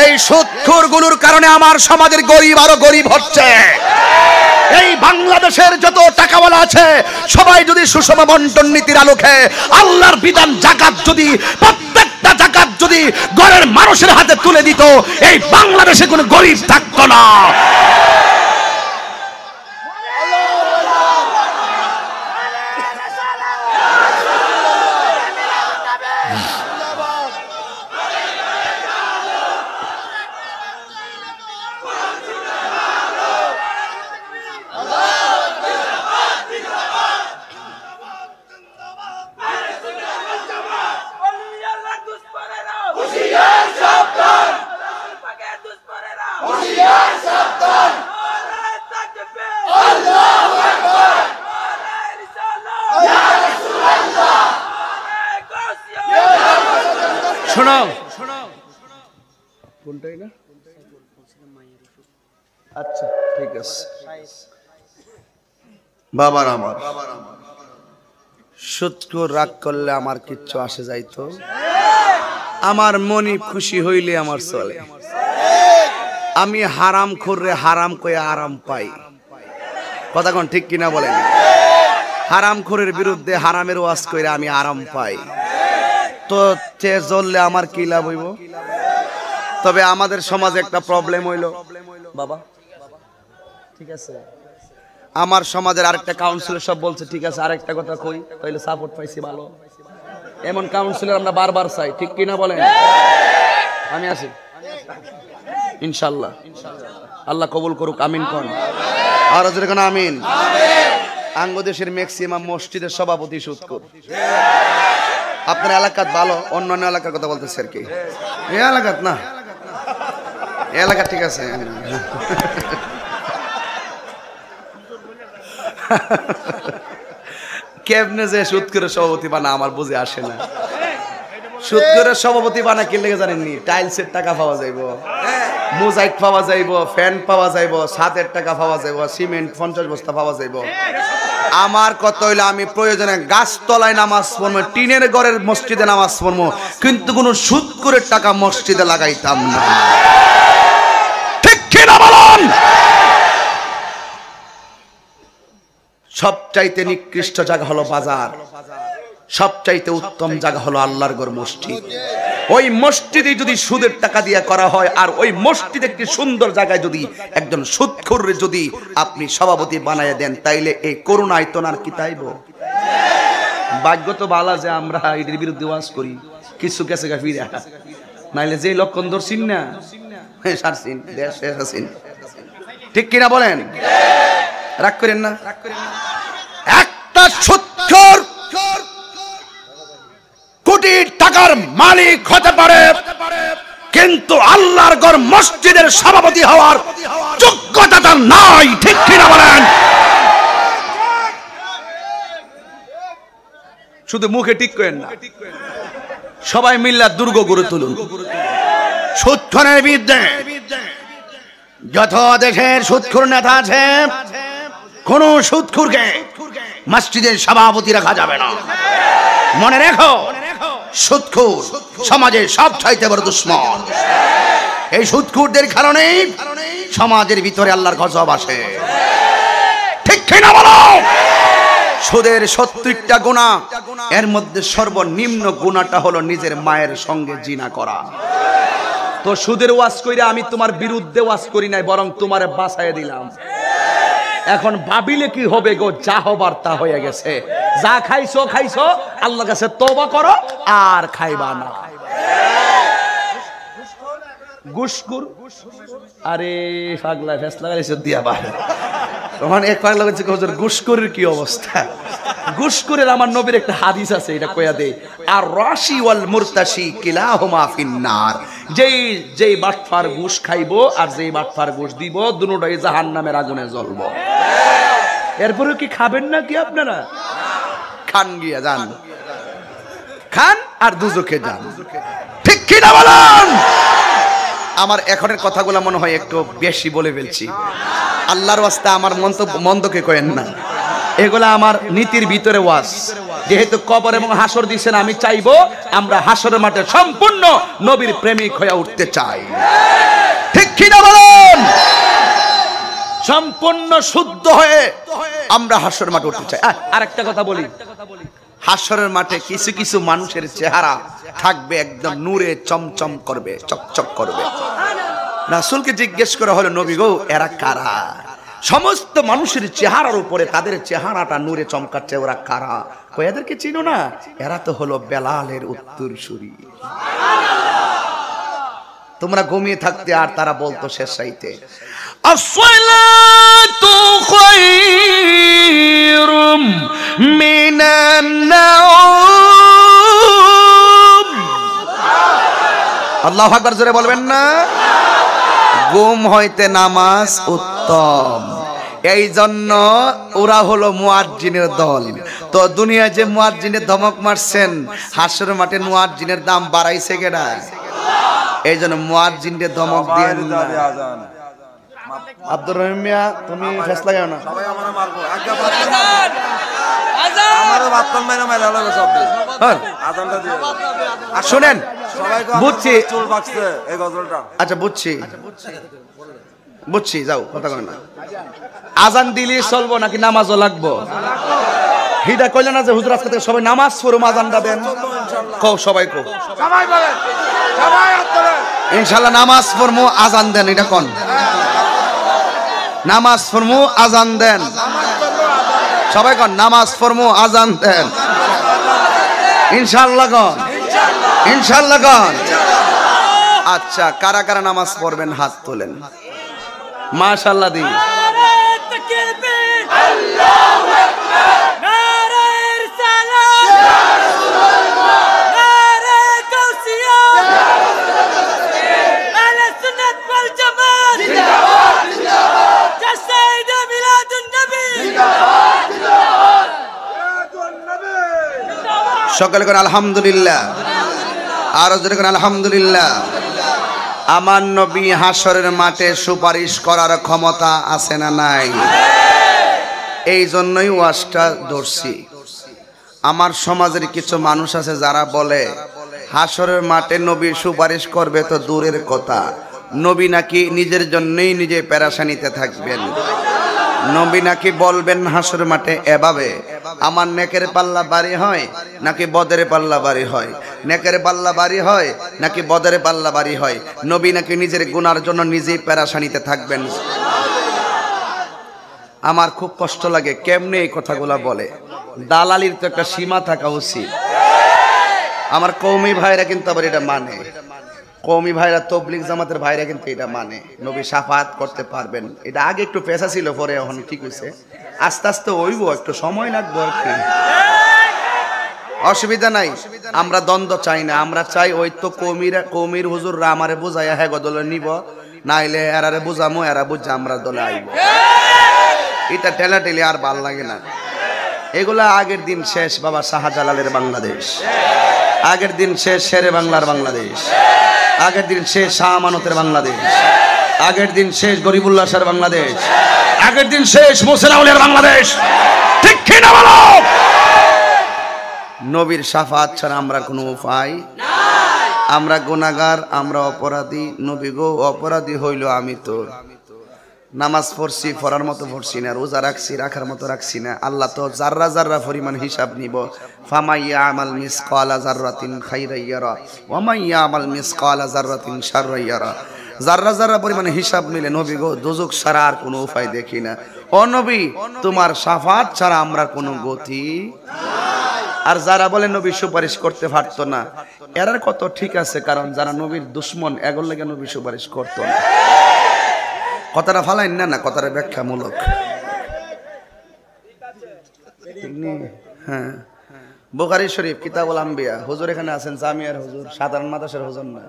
এই সুদখোরগুলোর কারণে আমার সমাজের গরিব আরো গরিব হচ্ছে। এই বাংলাদেশের যত টাকাওয়ালা আছে সবাই যদি সুষম বন্টন নীতির আলোকে আল্লাহর বিধান জাকাত যদি প্রত্যেকটা জাকাত যদি ঘরের মানুষের হাতে তুলে দিত এই বাংলাদেশে কোনো গরিব থাকতো না। কোনটাই না? আচ্ছা ঠিক আছে বাবার আমার সুদখোর রাগ করলে আমার কিচ্ছু আসে যাইতো। আমার মনি খুশি হইলে আমার চলে। আমি হারাম খোররে হারাম কয়ে আরাম পাই। কথা কোন ঠিক কিনা বলেন? হারাম খোরের বিরুদ্ধে হারামের ওয়াজ কইরা আমি আরাম পাই। তো চে জ্বললে আমার কি লাভ হইব? তবে আমাদের সমাজে একটা প্রবলেম হইল বাবা, ঠিক আছে আমার সমাজের আরেকটা কাউন্সিলর সব বলছে ঠিক আছে আরেকটা কথা কই তাইলে সাপোর্ট পাইছি ভালো। এমন কাউন্সিলর আমরা বারবার চাই। ঠিক কিনা বলেন? আমি আছি ইনশাআল্লাহ। আল্লাহ কবুল করুক। আমিন কোন আর যেখানে আমিন। আঙ্গদেশের ম্যাক্সিমাম মসজিদের সভাপতি সুদখোর। আপনার এলাকাত ভালো, অন্যান্য এলাকার কথা বলতেছে আর কি। এই এলাকাত না, এলাকা ঠিক আছে। কেমনে যে সুদখোরের সভাপতি বানা আমার বুঝে আসে না। সুদখোরের সভাপতি বানা কি লেগে জানেননি? টাইলসের টাকা পাওয়া যাইব, মোজাইক পাওয়া যাইব, ফ্যান পাওয়া যাইব, ছাদের টাকা পাওয়া যাইব, সিমেন্ট 50 বস্তা পাওয়া যাইব। আমার কথা হইলো আমি প্রয়োজনে গাছতলায় নামাজ পড়বো, টিনের ঘরের মসজিদে নামাজ পড়বো, কিন্তু কোনো সুদখোরের টাকা মসজিদে লাগাইতাম না। ঠিক কিনা বলুন? সবচাইতে নিকৃষ্ট জায়গা হলো বাজার, সবচাইতে উত্তম জায়গা হলো আল্লাহর ঘর মসজিদ। ওই মসজিদে যদি সুদের টাকা দিয়ে করা হয় আর ওই মসজিদ একটি সুন্দর জায়গায় যদি একজন সুদখোররে যদি আপনি সভাপতি বানায় দেন তাইলে এই করুণা আয়তনার কি তাইব? ভাগ্য তো ভালো যে আমরা এর বিরুদ্ধে ওয়াজ করি, কিছু গেছে গা ফিরে, নাইলে যে লক্ষণ ধরছিন না সারছিন দেশ শেষ আছেন। ঠিক কিনা বলেন? রাগ করেন না। একটা সুদখোর কোটি টাকার মালিক হতে পারে কিন্তু আল্লাহর ঘর মসজিদের সভাপতি হওয়ার যোগ্যতা তার নাই। ঠিক কিনা বলেন? শুধু মুখে ঠিক করেন না, সবাই মিল্লা দুর্গ গড়ে তুলুন সুদখোরের বিরুদ্ধে। যত দেশের সুদখোর নেতা আছে কোন সুদখোরকে মসজিদের সভাপতি রাখা যাবে না। মনে রেখো সুদখোর সমাজের সবচাইতে বড় দুশমন। এই সুদখোরদের কারণে সমাজের ভিতরে আল্লাহর গজব আসে। ঠিক কিনা বলো? সুদের 70টা গুনাহ, এর মধ্যে সর্বনিম্ন গুনাহটা হলো নিজের মায়ের সঙ্গে জিনা করা। তো সুদের ওয়াজ কইরা আমি তোমার বিরুদ্ধে ওয়াজ করি নাই, বরং তোমারে বাঁচাইয়া দিলাম। এখন ভাবিলে কি হবে গো? যা হবার তা হয়ে গেছে। যা খাইছো খাইছো, আল্লাহর কাছে তওবা করো আর খাইবা না। গুসকুর, আরে পাগলা ফেসলা গাইছে দিয়া বাহ। তখন এক পাগলা বলছে হুজুর গুসকুরের কি অবস্থা? গুসকুরের আমার নবীর একটা হাদিস আছে, এটা কইয়া দে, আর রাশি ওয়াল মুরতাশি কিলাহুমা ফিন্নার। যেই বাটফার ঘুষ খাইবো আর যেই বাটফার ঘুষ দিব দুটোই জাহান্নামের আগুনে জ্বলবো। এরপরে কি খাবেন না কি আপনারা? খান, গিয়া যান, খান আর দুজকে যান, ঠিক কি না বলেন? আমার এখনের কথাগুলো মনে হয় একটু বেশি বলে ফেলছি, আল্লাহর ওয়াস্তে আমার মন্দকে কয়েন না, এগুলা আমার নীতির ভিতরে ওয়াজ। যেহেতু কবর এবং হাসর দিয়েছেন, আমি চাইবো আমরা হাসরের মাঠে সম্পূর্ণ নবীর প্রেমিক হয়ে উঠতে চাই, ঠিক কি না বলেন? সম্পূর্ণ শুদ্ধ হয়ে আমরা হাসরের মাঠে উঠতে চাই। আরেকটা কথা বলি, হাসরের মাঠে কিছু কিছু মানুষের চেহারা থাকবে একদম নূরে চমচম করবে, চকচক করবে। রাসূলকে জিজ্ঞেস করা হলো, নবী গো এরা কারা? সমস্ত মানুষের চেহারার উপরে তাদের চেহারাটা নূরে চমকাচ্ছে, ওরা কারা? কই এদেরকে চিনো না? এরা তো হলো বেলালের উত্তরসূরি। তোমরা ঘুমিয়ে থাকতে আর তারা বলতো শেষ রাইতে, আসসালাতু খায়রুম মিনান নাওম। আল্লাহু আকবার জোরে বলবেন না? ঘুম হইতে নামাজ উত্তম, এই জন্য ওরা হলো মুয়াজ্জিনের দল। তো দুনিয়া যে মুয়াজ্জিনের ধমক মারছেন, হাসরের মাঠে মুয়াজ্জিনের দাম বাড়াইছে কেডা? এই জন্য মুয়াজ্জিনদের ধমক দিয়ে আব্দুর রহিম মিয়া তুমি ফেসলা লাগাও না, সবাই আমারে মারবো, আজ্ঞা পাচ্ছেন আজান আমারে বাতন মেরে মেরে লাগবে সব আজানটা দিয়ে। আর শুনেন সবাই বুঝছি চুল বাকছে এই গজলটা, আচ্ছা বুঝছি যাও কথা কই না। আজান দিলি চলবো নাকি নামাজও লাগবো? হিদা কইলেন না যে হুজুর আজকে থেকে সবাই নামাজ পড়ুম, আজানটা দেন কও, সবাই কও, সবাই বলেন, সবাই আপনারা ইনশাআল্লাহ নামাজ পড়মু আজান দেন, এটা কোন নামাজ পড়মু আজান দেন, সবাই কোন নামাজ পড়মু আজান দেন, ইনশাআল্লাহ কোন, ইনশাআল্লাহ কোন। আচ্ছা কারা কারা নামাজ পড়বেন হাত তোলেন, মাশাআল্লাহ দিন। সকলে কোন আলহামদুলিল্লাহ, আর জোরে কোন আলহামদুলিল্লাহ। আমার নবী হাসরের মাঠে সুপারিশ করার ক্ষমতা আছে না নাই? এই জন্যই ওয়াজটা ধরছি। আমার সমাজের কিছু মানুষ আছে যারা বলে হাসরের মাঠে নবী সুপারিশ করবে, তো দূরের কথা, নবী নাকি নিজের জন্যই নিজে পেরেশানিতে থাকবেন, নবী নাকি বলবেন হাসরের মাঠে এভাবে, আমার নেকের পাল্লা বাড়ি হয় নাকি বদের পাল্লা বাড়ি হয়, নেকের পাল্লা বাড়ি হয় নাকি বদের পাল্লা বাড়ি হয়, নবী নাকি নিজের গুনার জন্য নিজেই পেরেশানিতে থাকবেন। আমার খুব কষ্ট লাগে কেমনে এই কথাগুলা বলে। দালালির তো একটা সীমা থাকা উচিত। আমার কওমি ভাইরা কিন্তু আবার এটা মানে, কওমি ভাইরা তবলিগ জামাতের ভাইরা কিন্তু এটা মানে নবী শাফাআত করতে পারবেন। এটা আগে একটু পেশা ছিল, পরে এখন ঠিক হইছে, আস্তে আস্তে হইব, একটু সময় লাগবে আর কি, অসুবিধা নাই। আমরা দ্বন্দ্ব চাই না, আমরা চাই ওই তো কওমির হুজুররা আমারে বুঝাইয়া হ্যাঁ দলে নিব, নাইলে এরারে বুঝামো, এরা বুঝা আমরা দলে আইব। এটা ঠেলাঠেলি আর ভাল লাগে না। এগুলা আগের দিন শেষ বাবা শাহজালালের বাংলাদেশ, আগের দিন শেষ শেরে বাংলার বাংলাদেশ, আগের দিন শেষ শাহ আমানতের বাংলাদেশ, আগের দিন শেষ গরিবুল্লাহ শাহর বাংলাদেশ, আগের দিন শেষ মোহসেন আউলিয়ার বাংলাদেশ, ঠিক কি না বলো? নবীর শাফাআত ছাড়া আমরা কোনো উপায় নাই। আমরা গুনাহগার, আমরা অপরাধী। নবী গো অপরাধী হইল আমি তো, নামাজ পড়ছি পড়ার মতো পড়ছি না, রোজা রাখছি রাখার মতো রাখছি না, আল্লাহ তো জাররা জাররা পরিমাণ হিসাব নিব। ফামাইয়া আমাল মিসকালা জাররাতিন খাইরান ইয়ারা ওয়া মাইয়া আমাল মিসকালা জাররাতিন শাররান ইয়ারা। জাররা জাররা পরিমাণ হিসাব নিলে নবী গো দোজখ ছাড়া আর কোনো উপায় দেখি না। ও নবী তোমার শাফাআত ছাড়া আমরা কোনো গতি নাই। আর যারা বলে নবী সুপারিশ করতে পারতো না, এরার কত ঠিক আছে, কারণ যারা নবীর দুশ্মন এগুলো লাগে নবী সুপারিশ করতো না। কথাটা ফালাইন না, কথাটা ব্যাখ্যামূলক। হ্যাঁ, বুখারী শরীফ কিতাবুল আম্বিয়া, হুজুর এখানে আছেন, জামিয়ার হুজুর, সাধারণ মাদ্রাসার হুজুর না।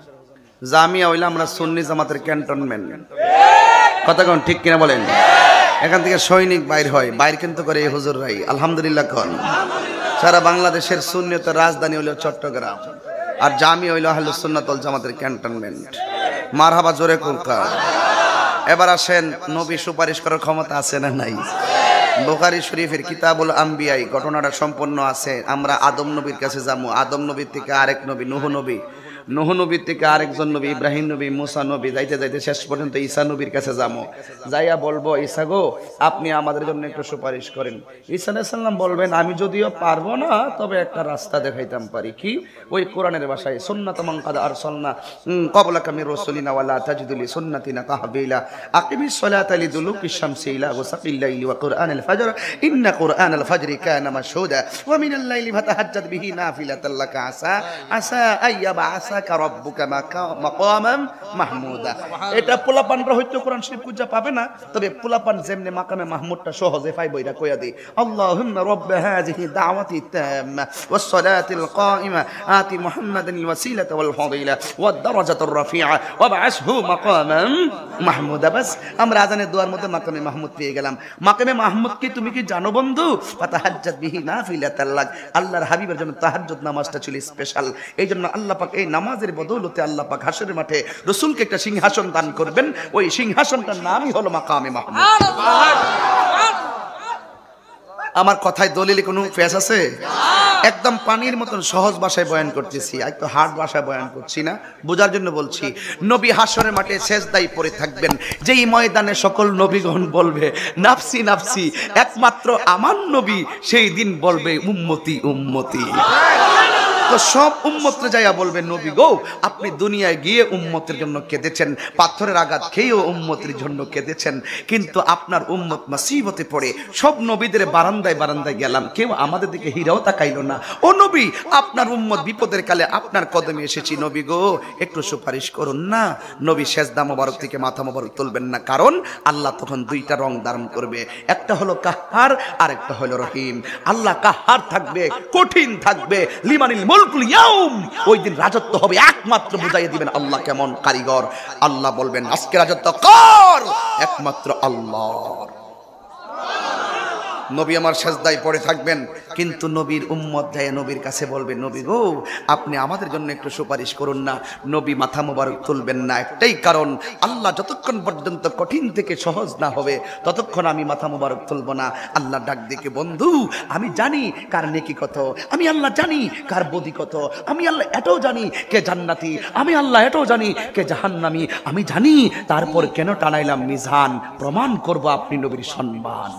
জামিয়া হইলে আমরা সুন্নি জামাতের ক্যান্টনমেন্ট। কথা কোন ঠিক কিনা বলেন? এখান থেকে সৈনিক বাইর হয়, বাইর কিন্তু করে এই হুজুররাই। আলহামদুলিল্লাহ কোন। সারা বাংলাদেশের সুন্নিয়তের রাজধানী হলো চট্টগ্রাম, আর জামিয়া হইল আহলুস সুন্নাত ওয়াল জামাতের ক্যান্টনমেন্ট। মারহাবা, জোরে কোনকা। এবার আসেন, নবী সুপারিশ করার ক্ষমতা আছে না নাই? বুখারী শরীফের কিতাবুল আম্বিয়ায় ঘটনাটা সম্পন্ন আছে। আমরা আদম নবীর কাছে যাবো, আদম নবীর থেকে আরেক নবী নূহ নবী, নূহ নবীর থেকে আরেকজন নবী ইব্রাহিম নবী, মুসা নবী, যাইতে যাইতে শেষ পর্যন্ত ঈসা নবীর কাছে যাবো। যাইয়া বলবো, ঈসা গো, আপনি আমাদের জন্য একটু সুপারিশ করেন। ঈসা আলাইহিস সালাম বলবেন, আমি যদিও পারবো না, তবে একটা রাস্তা দেখাইতাম পারি। কি? ওই কোরআনের ভাষায়, সুন্নাত মান কাদ আরসালনা ক্বাবলাকা মির রাসূলিনা ওয়া লা তাজিদু লি সুন্নাতিনা তাহবিলা আকিমিস সালাতা লিদুলুকিশ শামসি ইলা গাসাকিল লাইলি ওয়া কুরআনাল ফাজর ইন্না কুরআনাল ফাজরি কানা মাশহুদা ওয়া মিনাল লাইলি ফাতাহাজ্জাদ বিহি নাফিলাতাল লাকা আসা আইয়াবাসাকা রাব্বুকা মাকামান মাহমুদা। এটা পোলাপানরা হয়তো কোরআন শরীফ খুঁজে পাবে না, তবে পোলাপান যেমনে মাকামে মাহমুদটা সহজে পাইবো, এটা কইয়া দেই। আল্লাহুম্মা রাব্ব হাযিহি দাওয়াতি তাম্মা ওয়াস সালাতিল কাইমা আতি মুহাম্মাদানিল ওয়াসিলাতা ওয়াল ফাদিলা ওয়াদ দারাজাতুর রাফিআ ওয়াবআসহু মাকামান মাহমুদা। বাস আমরা আজানের দোয়ার মধ্যে মাকামে মাহমুদ পেয়ে গেলাম। মাকামে মাহমুদ কি তুমি কি জানো বন্ধু? ফাতাহাজ্জাদ বিহি নাফিলাতাল লাক, আল্লাহর হাবিবের জন্য তাহাজ্জুদ নামাজটা ছিল স্পেশাল। এইজন্য আল্লাহ পাক এই নামাজের বদৌলতে আল্লাহ পাক হাশরের মাঠে রাসূলকে একটা সিংহাসন দান করবেন। ওই সিংহাসনটার নামই হলো মাকামে মাহমুদ। আমার কথায় দলিলে কোনো ফেস আছে? একদম পানির মতন সহজ ভাষায় বয়ান করতেছি, একটু হার্ড ভাষায় বয়ান করছি না, বোঝার জন্য বলছি। নবী হাশরের মাঠে সেজদায় পড়ে থাকবেন, যেই ময়দানে সকল নবীগণ বলবে নাফসি নাফসি, একমাত্র আমার নবী সেই দিন বলবে উম্মতি উম্মতি। তো সব উম্মতরা যাইয়া বলবে, নবী গো, আপনি দুনিয়ায় গিয়ে উম্মতের জন্য কেঁদেছেন, পাথরের আঘাত খেয়েও উম্মতের জন্য কেঁদেছেন, কিন্তু আপনার উম্মত মুসিবতে পড়ে সব নবীদের বারান্দায় বারান্দায় গেলাম, কেউ আমাদের দিকে হিরাও তাকাইলো না। ও নবী, আপনার উম্মত বিপদের কালে আপনার কদমে এসেছি, নবী গো একটু সুপারিশ করুন না। নবী সেজদা মোবারক থেকে মাথা মোবারক তুলবেন না, কারণ আল্লাহ তখন দুইটা রং ধারণ করবে, একটা হলো কাহ্হার আর একটা হলো রহিম। আল্লাহ কাহ্হার থাকবে, কঠিন থাকবে, লিমানিল মুলকুল ইয়াউম, ওই দিন রাজত্ব হবে একমাত্র বুঝাইয়ে দিবেন আল্লাহ কেমন কারিগর। আল্লাহ বলবেন আজকে রাজত্ব কর একমাত্র আল্লাহর। নবী আমার সেজদায় পড়ে থাকবেন, কিন্তু নবীর উম্মত যায় নবীর কাছে বলবে, নবী গো আপনি আমাদের জন্য একটু সুপারিশ করুন না। নবী মাথা মোবারক তুলবেন না, একটাই কারণ, আল্লাহ যতক্ষণ পর্যন্ত কঠিন থেকে সহজ না হবে ততক্ষণ আমি মাথা মোবারক তুলব না। আল্লাহ ডাক দিকে, বন্ধু আমি জানি কার নেকি কত, আমি আল্লাহ জানি কার বদি কত, আমি আল্লাহ এটাও জানি কে জান্নাতি, আমি আল্লাহ এটাও জানি কে জাহান্নামী, আমি জানি, তারপর কেন টানাইলাম মিজান, প্রমাণ করব আপনি নবীর সম্মান।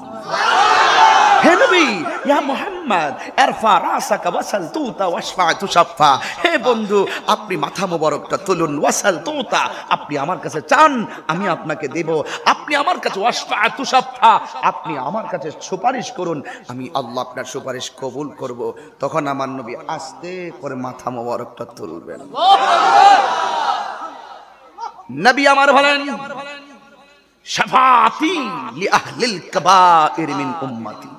হে নবী, ইয়া মুহাম্মদ ইরফা রাসাকা ওয়াসাল তুতা ওয়াশফা তুশাফা, হে বন্ধু আপনি মাথা মোবারকটা তুলুন, ওয়াসাল তুতা, আপনি আমার কাছে চান আমি আপনাকে দেব, আপনি আমার কাছে ওয়াশফা তুশাফা, আপনি আমার কাছে সুপারিশ করুন, আমি আল্লাহ আপনার সুপারিশ কবুল করব। তখন আমার নবী আস্তে করে মাথা মোবারকটা তুলবেন। নবী আমার বলেন, শাফাআতি লি আহলিল কাবাইর মিন উম্মতি,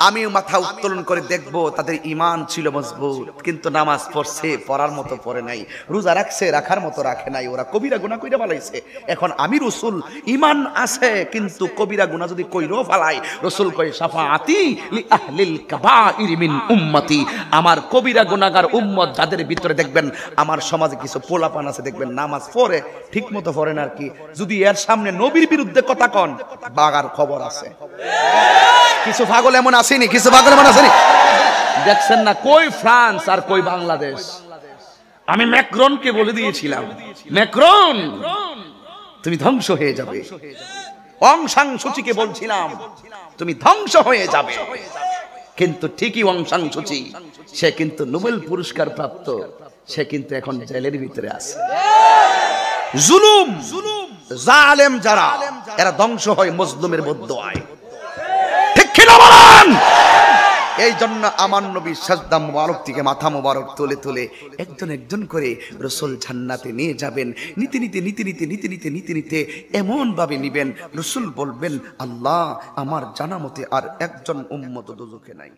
আমি মাথা উত্তোলন করে দেখব তাদের ঈমান ছিল মজবুত, কিন্তু নামাজ পড়ছে পড়ার মতো পড়ে নাই, রোজা রাখছে রাখার মতো রাখে নাই, ওরা কবিরা গুনাহ কইরা ফলাইছে। এখন আমি রাসূল ঈমান আছে কিন্তু কবিরা গুনাহ যদি কইরো ফলাই, রাসূল কই শাফাআতি লি আহলিল কাবাইর মিন উম্মতি, আমার কবিরা গুনাহগার উম্মত যাদের ভিতরে দেখবেন, আমার সমাজে কিছু পোলাপান আছে দেখবেন নামাজ পড়ে ঠিক মতো পড়ে না, আর কি যদি এর সামনে নবীর বিরুদ্ধে কথা কন বাগার খবর আছে। কিছু পাগল এমন আসেনি, কিছু পাগল এমন আসেনি, দেখছেন না, কই ফ্রান্স আর কই বাংলাদেশ। আমি ম্যাক্রনকে বলে দিয়েছিলাম, ম্যাক্রন তুমি ধ্বংস হয়ে যাবে। অং সাং সুচিকে বলছিলাম তুমি ধ্বংস হয়ে যাবে, কিন্তু ঠিকই অং সাং সুচি সে কিন্তু নোবেল পুরস্কার প্রাপ্ত, সে কিন্তু এখন জেলের ভিতরে আছে। জুলুম জালেম যারা, এরা ধ্বংস হয় মজলুমের বদদোয়ায়। ঠিক কিনা বলেন? এই জন্য আমার নবী সাজদা মুবারক থেকে মাথা মুবারক তুলে তুলে একজন একজন করে রাসূল জান্নাতে নিয়ে যাবেন। নীতি নীতি নীতি নীতি নীতি নীতি নীতি নীতি এমন ভাবে নিবেন, রাসূল বলবেন আল্লাহ আমার জানা মতে আর একজন উম্মত দোজখে নাই।